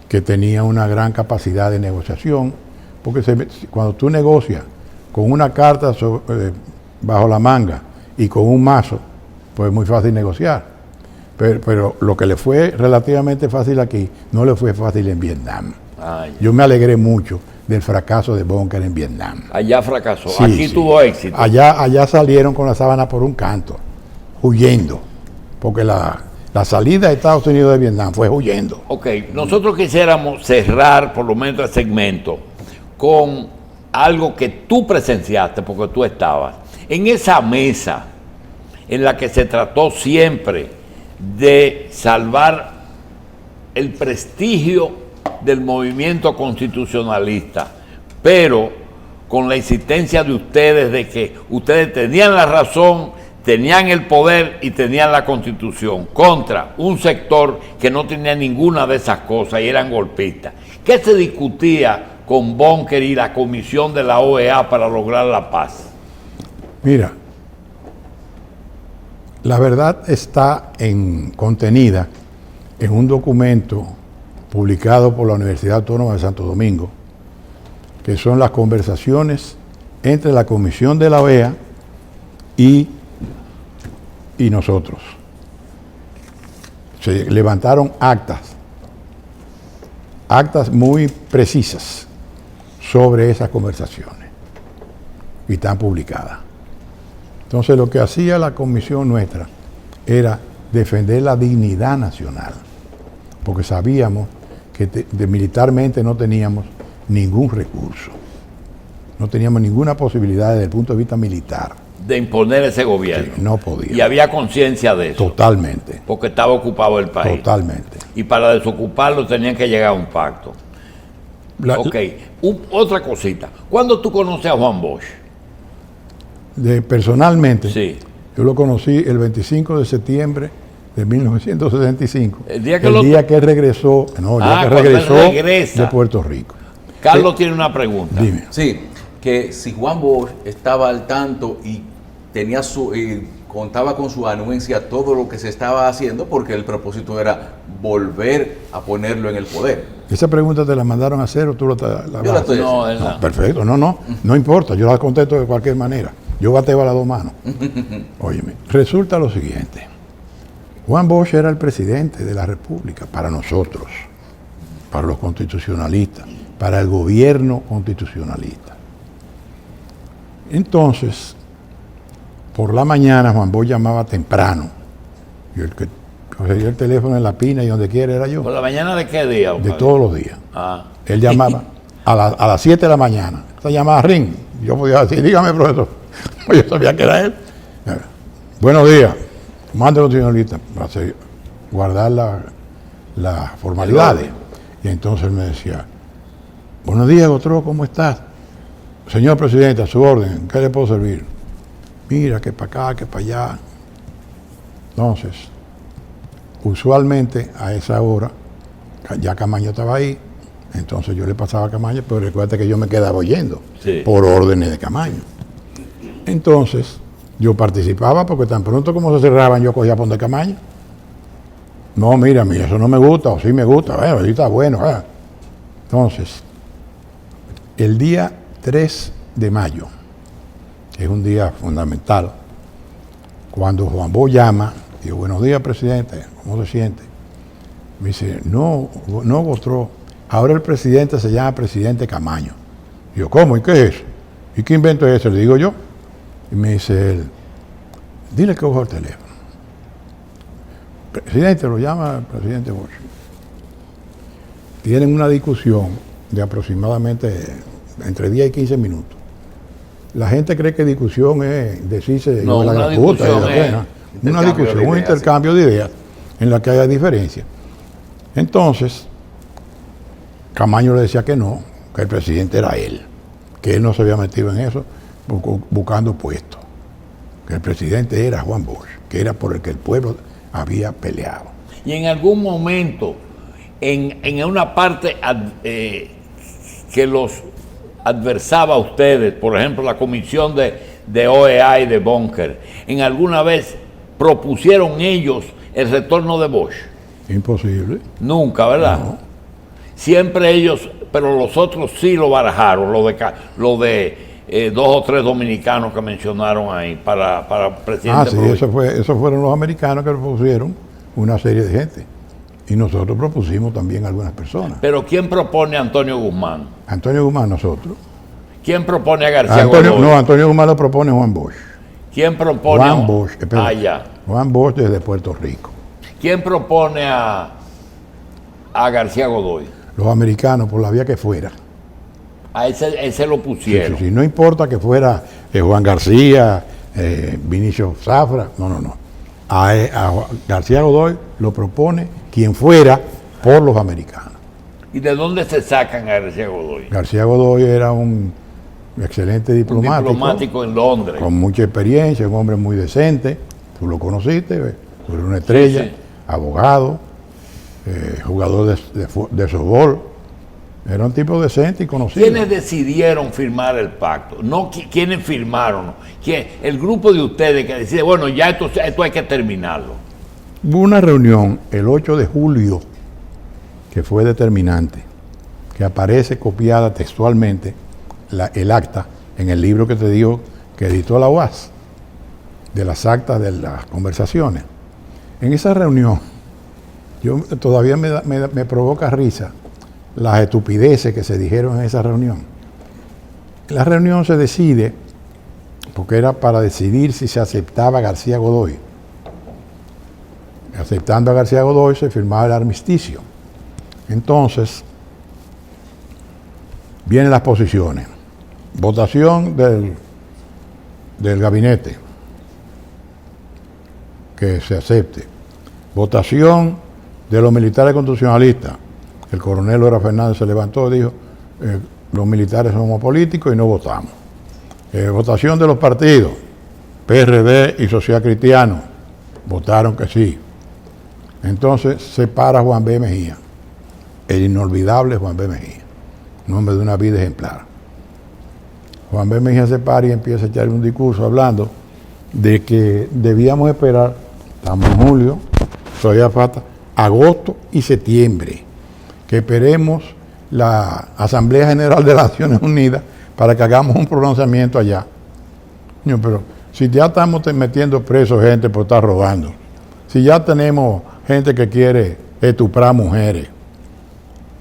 que tenía una gran capacidad de negociación, porque cuando tú negocias con una carta bajo la manga y con un mazo, pues es muy fácil negociar. Pero lo que le fue relativamente fácil aquí, no le fue fácil en Vietnam. Ah, ya. Yo me alegré mucho del fracaso de Bunker en Vietnam. Allá fracasó. Sí, Aquí sí. tuvo éxito. Allá salieron con la sábana por un canto, huyendo, porque la salida de Estados Unidos de Vietnam fue huyendo. Ok, nosotros quisiéramos cerrar por lo menos el segmento con algo que tú presenciaste, porque tú estabas en esa mesa en la que se trató siempre de salvar el prestigio del movimiento constitucionalista, pero con la insistencia de ustedes de que ustedes tenían la razón, tenían el poder y tenían la Constitución, contra un sector que no tenía ninguna de esas cosas y eran golpistas. ¿Qué se discutía con Bunker y la comisión de la OEA para lograr la paz? Mira, la verdad está contenida en un documento publicado por la Universidad Autónoma de Santo Domingo, que son las conversaciones entre la comisión de la OEA y nosotros. Se levantaron actas muy precisas sobre esas conversaciones y están publicadas. Entonces lo que hacía la comisión nuestra era defender la dignidad nacional, porque sabíamos que militarmente no teníamos ningún recurso, no teníamos ninguna posibilidad desde el punto de vista militar. De imponer ese gobierno. Sí, no podía. Y había conciencia de eso. Totalmente, Porque estaba ocupado el país. totalmente. Y para desocuparlo tenían que llegar a un pacto. Ok. Otra cosita. ¿Cuándo tú conoces a Juan Bosch? Personalmente, Sí. yo lo conocí el 25 de septiembre de 1965. El día que él regresó, no, el día que cuando él regresó regresa. de Puerto Rico. Carlos tiene una pregunta. Dime. Sí, que si Juan Bosch estaba al tanto y tenía contaba con su anuencia todo lo que se estaba haciendo, porque el propósito era volver a ponerlo en el poder. ¿Esa pregunta te la mandaron a hacer o tú la Yo la estoy No, haciendo. él no. No, perfecto, no importa, yo la contesto de cualquier manera. Yo bateo a las dos manos. Óyeme, resulta lo siguiente. Juan Bosch era el presidente de la República para nosotros, para los constitucionalistas, para el gobierno constitucionalista. Entonces, por la mañana Juan Bosch llamaba temprano. Y el que cogía el teléfono en la pina y donde quiera era yo. ¿Por la mañana de qué día? De todos los días. Ah. Él llamaba a las 7 de la mañana. Esa llamada ring. Yo podía decir, dígame, profesor. Yo sabía que era él. Buenos días. Mándelo, señorita, para guardar las formalidades. Y entonces él me decía, buenos días, Gotro, ¿cómo estás? Señor presidente, a su orden, ¿qué le puedo servir? Mira, que para acá, que para allá. Entonces, usualmente a esa hora, ya Camaño estaba ahí, entonces yo le pasaba a Camaño, pero recuerda que yo me quedaba oyendo, Sí. por órdenes de Camaño. Entonces, yo participaba porque tan pronto como se cerraban, yo cogía por de Camaño. No, mira, eso no me gusta, o sí me gusta, bueno, sí está bueno. Entonces, el día 3 de mayo, que es un día fundamental, cuando Juan Bosch llama, digo, buenos días, presidente, ¿cómo se siente? Me dice, no, Gotro, ahora el presidente se llama presidente Camaño. Digo, ¿cómo? ¿Y qué es eso? ¿Y qué invento es ese? Le digo yo. Y me dice él, dile que coja el teléfono. Presidente, lo llama el presidente Bosch. Tienen una discusión de aproximadamente entre 10 y 15 minutos. La gente cree que discusión es decirse No, yo una la puta, discusión es una discusión, un intercambio de ideas en la que haya diferencia. Entonces, Camaño le decía que no, que el presidente era él, que él no se había metido en eso buscando puestos, que el presidente era Juan Bosch, que era por el que el pueblo había peleado. Y en algún momento, en una parte que los adversaba a ustedes, por ejemplo, la comisión de OEA y de Bunker, ¿en alguna vez propusieron ellos el retorno de Bosch? Imposible. Nunca, ¿verdad? No. Siempre ellos, pero los otros sí lo barajaron, lo de 2 o 3 dominicanos que mencionaron ahí para presidente. Sí, esos fueron los americanos que propusieron una serie de gente. Y nosotros propusimos también algunas personas. Pero ¿quién propone a Antonio Guzmán? Antonio Guzmán, nosotros. ¿Quién propone a García Godoy? No, Antonio Guzmán lo propone Juan Bosch. ¿Quién propone Juan Bosch, espera. ya. Juan Bosch desde Puerto Rico. ¿Quién propone a García Godoy? Los americanos, por la vía que fuera. A ese lo pusieron. Sí, no importa que fuera Juan García, Vinicio Zafra, no. A García Godoy lo propone quien fuera por los americanos. ¿Y de dónde se sacan a García Godoy? García Godoy era un excelente diplomático. Un diplomático en Londres. Con mucha experiencia, un hombre muy decente. Tú lo conociste, tú eres una estrella, Sí. abogado, jugador de softball. Era un tipo decente y conocido. ¿Quiénes decidieron firmar el pacto? No, ¿quiénes firmaron? El grupo de ustedes que decide, bueno, ya esto hay que terminarlo. Hubo una reunión el 8 de julio que fue determinante, que aparece copiada textualmente el acta en el libro que te digo que editó la UAS, de las actas de las conversaciones. En esa reunión, todavía me provoca risa las estupideces que se dijeron en esa reunión. La reunión se decide porque era para decidir si se aceptaba a García Godoy. Aceptando a García Godoy se firmaba el armisticio. Entonces, vienen las posiciones. Votación del gabinete, que se acepte. Votación de los militares constitucionalistas. El coronel Lora Fernández se levantó y dijo, los militares somos políticos y no votamos. Votación de los partidos, PRD y Social Cristiano, votaron que sí. Entonces se para Juan B. Mejía, el inolvidable Juan B. Mejía, un hombre de una vida ejemplar. Juan B. Mejía se para y empieza a echar un discurso hablando de que debíamos esperar, estamos en julio, todavía falta agosto y septiembre, que esperemos la Asamblea General de las Naciones Unidas para que hagamos un pronunciamiento allá. No, pero si ya estamos metiendo presos gente por estar robando, si ya tenemos gente que quiere estuprar mujeres,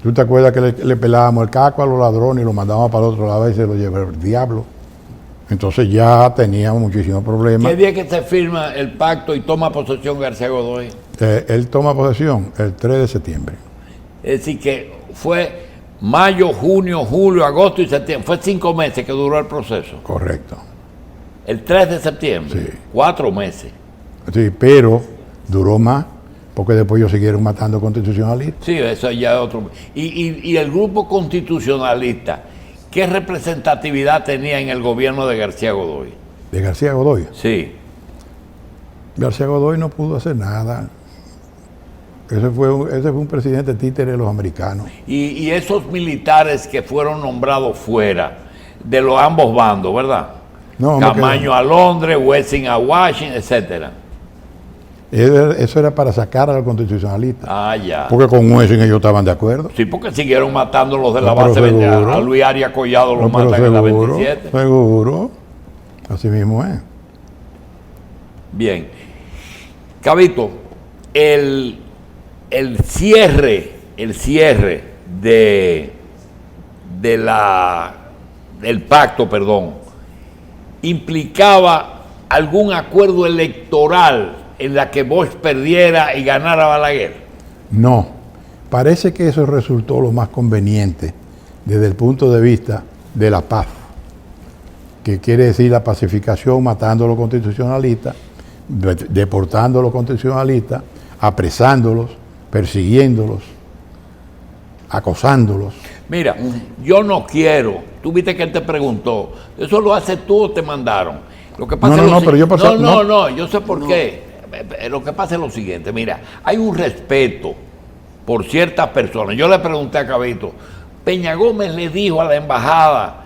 ¿tú te acuerdas que le pelábamos el caco a los ladrones y los mandábamos para el otro lado y se lo llevaba el diablo? Entonces ya teníamos muchísimos problemas. ¿Qué día que se firma el pacto y toma posesión García Godoy? Él toma posesión el 3 de septiembre. Es decir, que fue mayo, junio, julio, agosto y septiembre. Fue 5 meses que duró el proceso. Correcto. El 3 de septiembre. Sí. 4 meses. Sí, pero duró más porque después ellos siguieron matando constitucionalistas. Sí, eso ya es otro. Y el grupo constitucionalista, ¿qué representatividad tenía en el gobierno de García Godoy? De García Godoy. Sí. García Godoy no pudo hacer nada. Ese fue un presidente títere de los americanos. Y esos militares que fueron nombrados fuera de los ambos bandos, ¿verdad? No, Camaño a Londres, Wessing a Washington, etcétera. Eso era para sacar a los constitucionalistas. Ah, ya. Porque con Wessing ellos estaban de acuerdo. Sí, porque siguieron matando los de la No, pero base 20. seguro. A Luis Arias Collado lo No, pero matan en la seguro, 27. seguro. Así mismo es. Bien. Cabito, el cierre del pacto, implicaba algún acuerdo electoral en la que Bosch perdiera y ganara Balaguer. No, parece que eso resultó lo más conveniente desde el punto de vista de la paz, que quiere decir la pacificación matando a los constitucionalistas, deportando a los constitucionalistas, apresándolos, persiguiéndolos, acosándolos. Mira, yo no quiero, tú viste que él te preguntó, ¿eso lo haces tú o te mandaron? Lo que pasa No, pero yo pasaba- no, yo sé por qué. Lo que pasa es lo siguiente, mira, hay un respeto por ciertas personas. Yo le pregunté a Cabito, Peña Gómez le dijo a la embajada,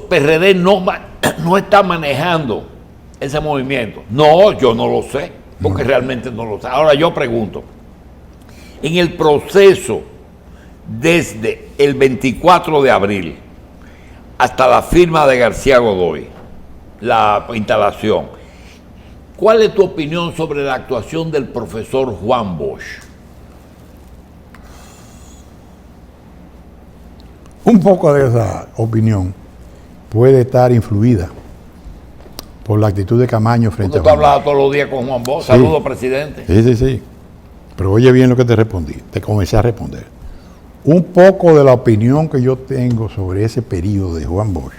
PRD no está manejando ese movimiento. No, yo no lo sé, porque realmente no lo sé. Ahora yo pregunto, en el proceso desde el 24 de abril hasta la firma de García Godoy, la instalación, ¿cuál es tu opinión sobre la actuación del profesor Juan Bosch? Un poco de esa opinión puede estar influida por la actitud de Camaño frente Porque tú a Juan hablabas todos los días con Juan Bosch. Sí. Saludos, presidente. Sí. Pero oye bien lo que te respondí, te comencé a responder. Un poco de la opinión que yo tengo sobre ese periodo de Juan Bosch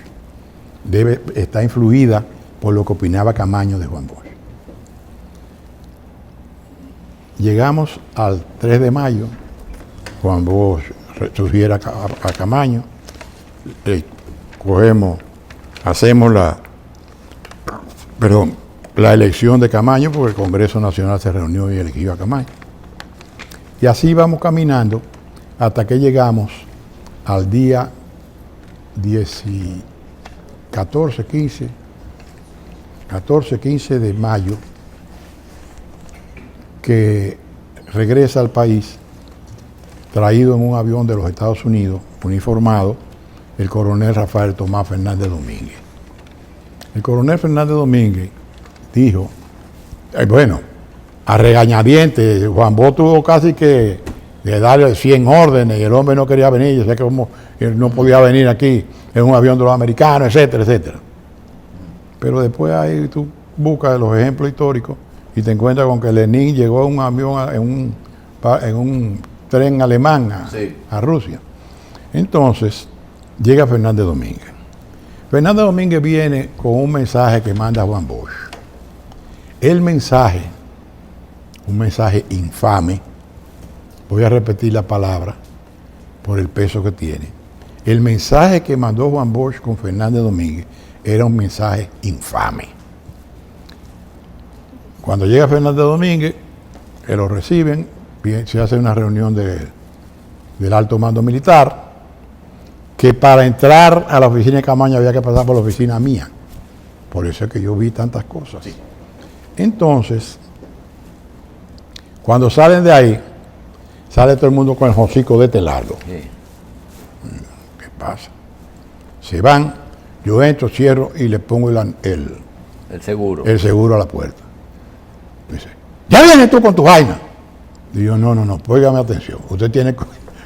está influida por lo que opinaba Camaño de Juan Bosch. Llegamos al 3 de mayo, Juan Bosch sugiere a Camaño, hacemos la elección de Camaño, porque el Congreso Nacional se reunió y eligió a Camaño. Y así vamos caminando hasta que llegamos al día 14, 15 de mayo, que regresa al país traído en un avión de los Estados Unidos, uniformado, el coronel Rafael Tomás Fernández Domínguez. El coronel Fernández Domínguez dijo, a regañadientes, Juan Bosch tuvo casi que de darle 100 órdenes y el hombre no quería venir, yo sé que como él no podía venir aquí en un avión de los americanos, etcétera, etcétera. Pero después ahí tú buscas los ejemplos históricos y te encuentras con que Lenin llegó en un avión, en un tren alemán a Rusia. Entonces, llega Fernández Domínguez. Fernández Domínguez viene con un mensaje que manda Juan Bosch. El mensaje, un mensaje infame, voy a repetir la palabra por el peso que tiene. El mensaje que mandó Juan Bosch con Fernández Domínguez era un mensaje infame. Cuando llega Fernández Domínguez, que lo reciben, se hace una reunión del alto mando militar, que para entrar a la oficina de Camaño había que pasar por la oficina mía. Por eso es que yo vi tantas cosas. Sí. Entonces, cuando salen de ahí, sale todo el mundo con el hocico de este largo. Sí. ¿Qué pasa? Se van, yo entro, cierro y le pongo el seguro. El seguro a la puerta. Dice, ya vienes tú con tu vaina. Digo, no, póngame atención. Usted tiene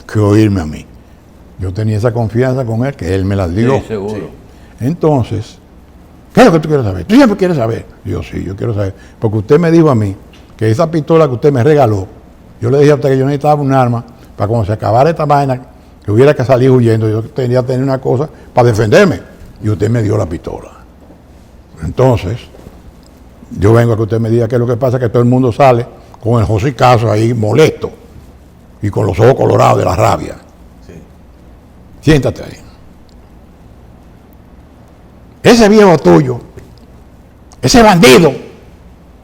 que oírme a mí. Yo tenía esa confianza con él, que él me la dio. Sí, seguro. Sí. Entonces, ¿qué es lo que tú quieres saber? ¿Tú siempre quieres saber? Yo sí, yo quiero saber. Porque usted me dijo a mí que esa pistola que usted me regaló, yo le dije a usted que yo necesitaba un arma para cuando se acabara esta vaina, que hubiera que salir huyendo, yo tenía que tener una cosa para defenderme. Y usted me dio la pistola. Entonces, yo vengo a que usted me diga qué es lo que pasa, que todo el mundo sale con el jocicazo ahí molesto y con los ojos colorados de la rabia. Sí. Siéntate ahí. Ese viejo tuyo, ese bandido,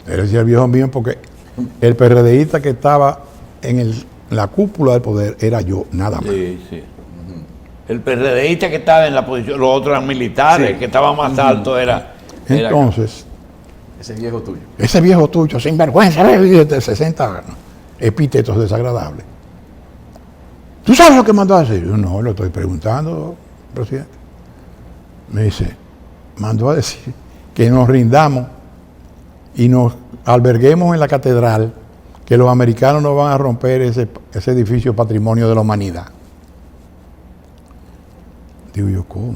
él decía el viejo mío porque el PRDista que estaba en la cúpula del poder era yo, nada más. Sí, sí. El PRDista que estaba en la posición, los otros eran militares, Sí. que estaban más altos era Entonces, Ese viejo tuyo. ese viejo tuyo, sin vergüenza, de 60 años, epítetos desagradables. ¿Tú sabes lo que mandó a decir? Yo no, lo estoy preguntando, presidente. Me dice, mandó a decir que nos rindamos y nos alberguemos en la catedral, que los americanos no van a romper ese edificio patrimonio de la humanidad. Digo yo, ¿cómo?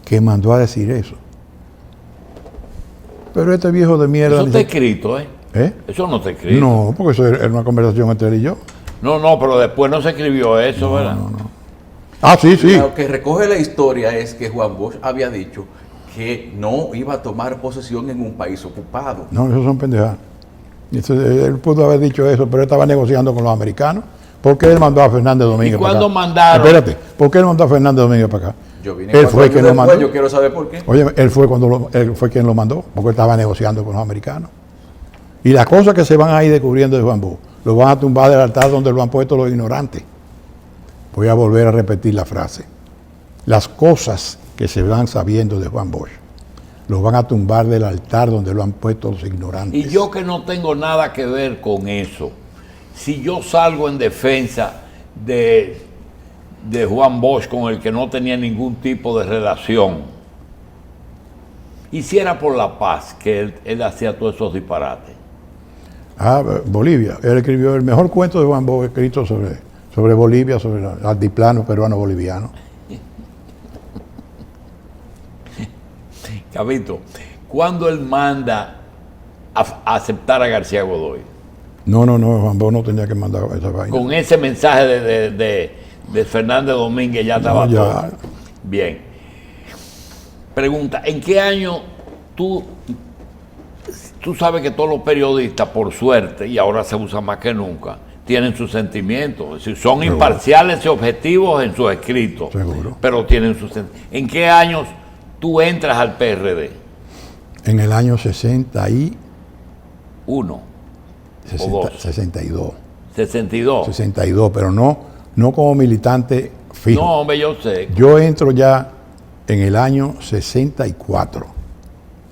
¿Qué mandó a decir eso? Pero este viejo de mierda... Eso está dice, escrito, ¿eh? ¿eh? Eso no está escrito. No, porque eso era una conversación entre él y yo. No, pero después no se escribió eso, ¿verdad? Ah, sí, sí. Lo que recoge la historia es que Juan Bosch había dicho que no iba a tomar posesión en un país ocupado. No, eso son pendejadas. Él pudo haber dicho eso, pero él estaba negociando con los americanos. ¿Por qué él mandó a Fernández Domínguez ¿Y para acá? cuándo mandaron? Espérate, ¿por qué él mandó a Fernández Domínguez para acá? Yo vine Él 4 fue años quien lo después, mandó. yo quiero saber por qué. Oye, él fue quien lo mandó, porque él estaba negociando con los americanos. Y las cosas que se van a ir descubriendo de Juan Bosch, lo van a tumbar del altar donde lo han puesto los ignorantes. Voy a volver a repetir la frase. Las cosas que se van sabiendo de Juan Bosch, lo van a tumbar del altar donde lo han puesto los ignorantes. Y yo que no tengo nada que ver con eso, si yo salgo en defensa de Juan Bosch, con el que no tenía ningún tipo de relación, hiciera por la paz que él hacía todos esos disparates. Ah, Bolivia. Él escribió el mejor cuento de Juan Bosch escrito sobre Bolivia, sobre el altiplano peruano-boliviano. Cabito, ¿cuándo él manda a aceptar a García Godoy? No, Juan Bosch no tenía que mandar esa vaina. Con ese mensaje de Fernández Domínguez ya estaba No, ya. todo. Bien. Pregunta, ¿en qué año tú sabes que todos los periodistas, por suerte, y ahora se usa más que nunca, tienen sus sentimientos? Es decir, son Seguro. imparciales y objetivos en sus escritos, Seguro. pero tienen sus sentimientos. ¿En qué años tú entras al PRD? En el año 61, Uno, o dos. 62. 62. 62, pero no como militante fijo. No, hombre, yo sé. Yo entro ya en el año 64.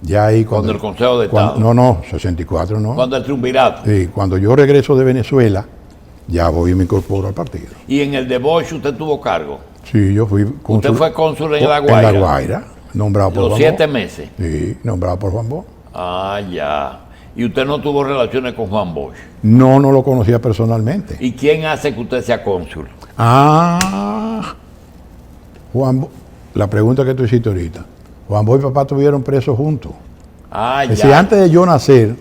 Ya ahí Cuando el Consejo de Estado. No, 64 no. Cuando el triunvirato. Sí, cuando yo regreso de Venezuela, ya voy y me incorporo al partido. Y en el de Bosch usted tuvo cargo. Sí, yo fui cónsul. Usted fue cónsul en La En Guaira. La Guaira, nombrado por Los Juan 7 Bosch. meses. Sí, nombrado por Juan Bosch. Ah, ya. Y usted no tuvo relaciones con Juan Bosch. No lo conocía personalmente. ¿Y quién hace que usted sea cónsul? Juan Bosch, la pregunta que tú hiciste ahorita. Juan Bosch y papá estuvieron presos juntos. Ah, Es decir, ya. antes de yo nacer,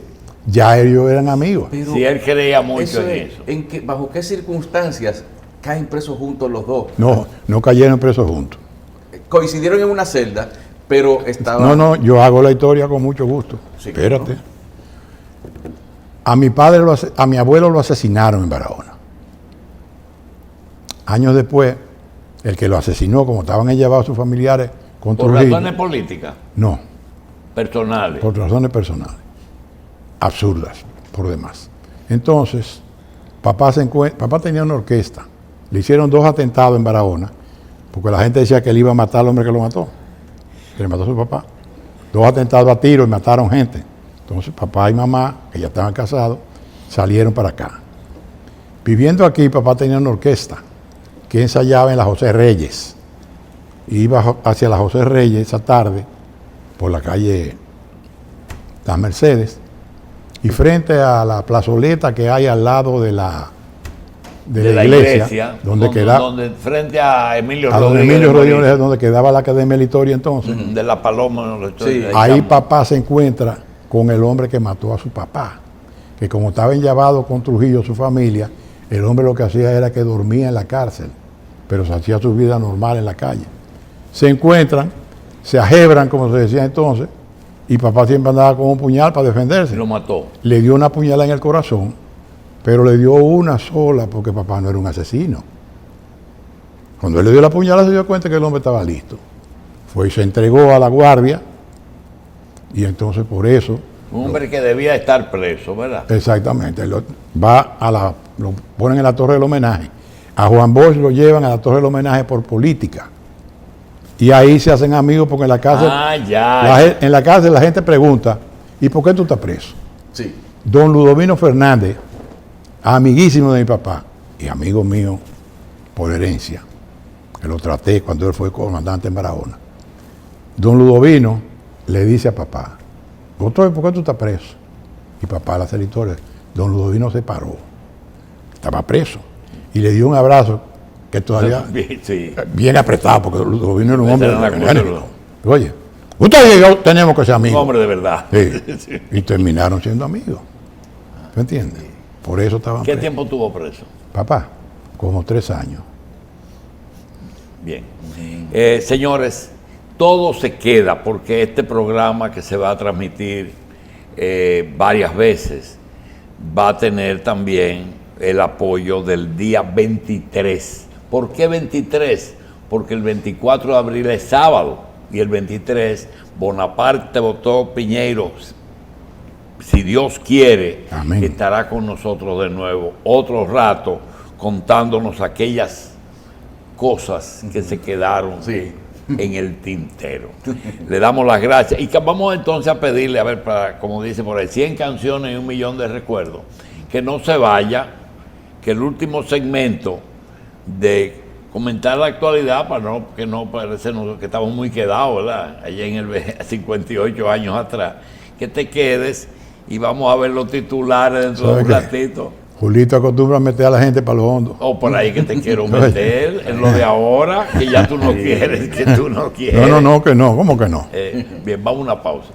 ya ellos eran amigos. Pero Si él creía mucho eso en es, eso. ¿bajo qué circunstancias caen presos juntos los dos? No cayeron presos juntos. Coincidieron en una celda, pero estaban... No, yo hago la historia con mucho gusto. Sí, Espérate. A mi padre, a mi abuelo lo asesinaron en Barahona. Años después, el que lo asesinó, como estaban llevados sus familiares con ¿Por Trujillo, razones políticas? no, Personales. por razones personales, absurdas, por demás. Entonces, papá tenía una orquesta, le hicieron 2 atentados en Barahona, porque la gente decía que él iba a matar al hombre que lo mató, que le mató a su papá. 2 atentados a tiro y mataron gente. Entonces, papá y mamá, que ya estaban casados, salieron para acá. Viviendo aquí, papá tenía una orquesta que ensayaba en la José Reyes. Iba hacia la José Reyes esa tarde, por la calle Las Mercedes, y frente a la plazoleta que hay al lado de la de la iglesia, donde quedaba, donde frente a Emilio a don Rodríguez, Emilio de Rodríguez, Molina, donde quedaba la Academia de la Historia entonces. de la Paloma. No, Sí. Ahí papá se encuentra con el hombre que mató a su papá, que como estaba enllavado con Trujillo, su familia, el hombre lo que hacía era que dormía en la cárcel, pero se hacía su vida normal en la calle. Se encuentran, se ajebran, como se decía entonces, y papá siempre andaba con un puñal para defenderse. Lo mató. Le dio una puñalada en el corazón, pero le dio una sola porque papá no era un asesino. Cuando él le dio la puñalada se dio cuenta que el hombre estaba listo. Fue y se entregó a la guardia y entonces por eso, Un hombre que debía estar preso, ¿verdad? exactamente, lo ponen en la torre del homenaje. A Juan Bosch lo llevan a la torre del homenaje por política. Y ahí se hacen amigos porque en la cárcel, en la cárcel la gente pregunta, ¿y por qué tú estás preso? Sí. Don Ludovino Fernández, amiguísimo de mi papá y amigo mío por herencia, que lo traté cuando él fue comandante en Barahona. Don Ludovino le dice a papá, doctor, ¿por qué tú estás preso? Y papá le hace la historia. Don Ludovino se paró, estaba preso, y le dio un abrazo que todavía Sí. bien apretado, porque Ludovino era un hombre Era una cosa, enérgico. Oye, usted y yo tenemos que ser Un amigos. hombre de verdad. Sí. Y terminaron siendo amigos. ¿Me entiendes? Por eso estaban ¿Qué presos. tiempo tuvo preso? Papá, como 3 años. Bien. Señores, todo se queda porque este programa que se va a transmitir varias veces va a tener también el apoyo del día 23. ¿Por qué 23? Porque el 24 de abril es sábado y el 23 Bonaparte Botó Piñeiro, si Dios quiere, Amén. estará con nosotros de nuevo otro rato contándonos aquellas cosas que se quedaron Sí. en el tintero. Le damos las gracias y que vamos entonces a pedirle, a ver, para, como dice por ahí, 100 canciones y 1.000.000 de recuerdos, que no se vaya, que el último segmento de comentar la actualidad, para no, que no parecernos que estamos muy quedados, ¿verdad? Allá en el 58 años atrás, que te quedes y vamos a ver los titulares dentro de un ¿Sabe qué? ratito. Julito acostumbra a meter a la gente para lo hondo. O por ahí que te quiero meter, en lo de ahora, que ya tú no quieres, que tú no quieres. No, que no. ¿Cómo que no? Bien, vamos a una pausa.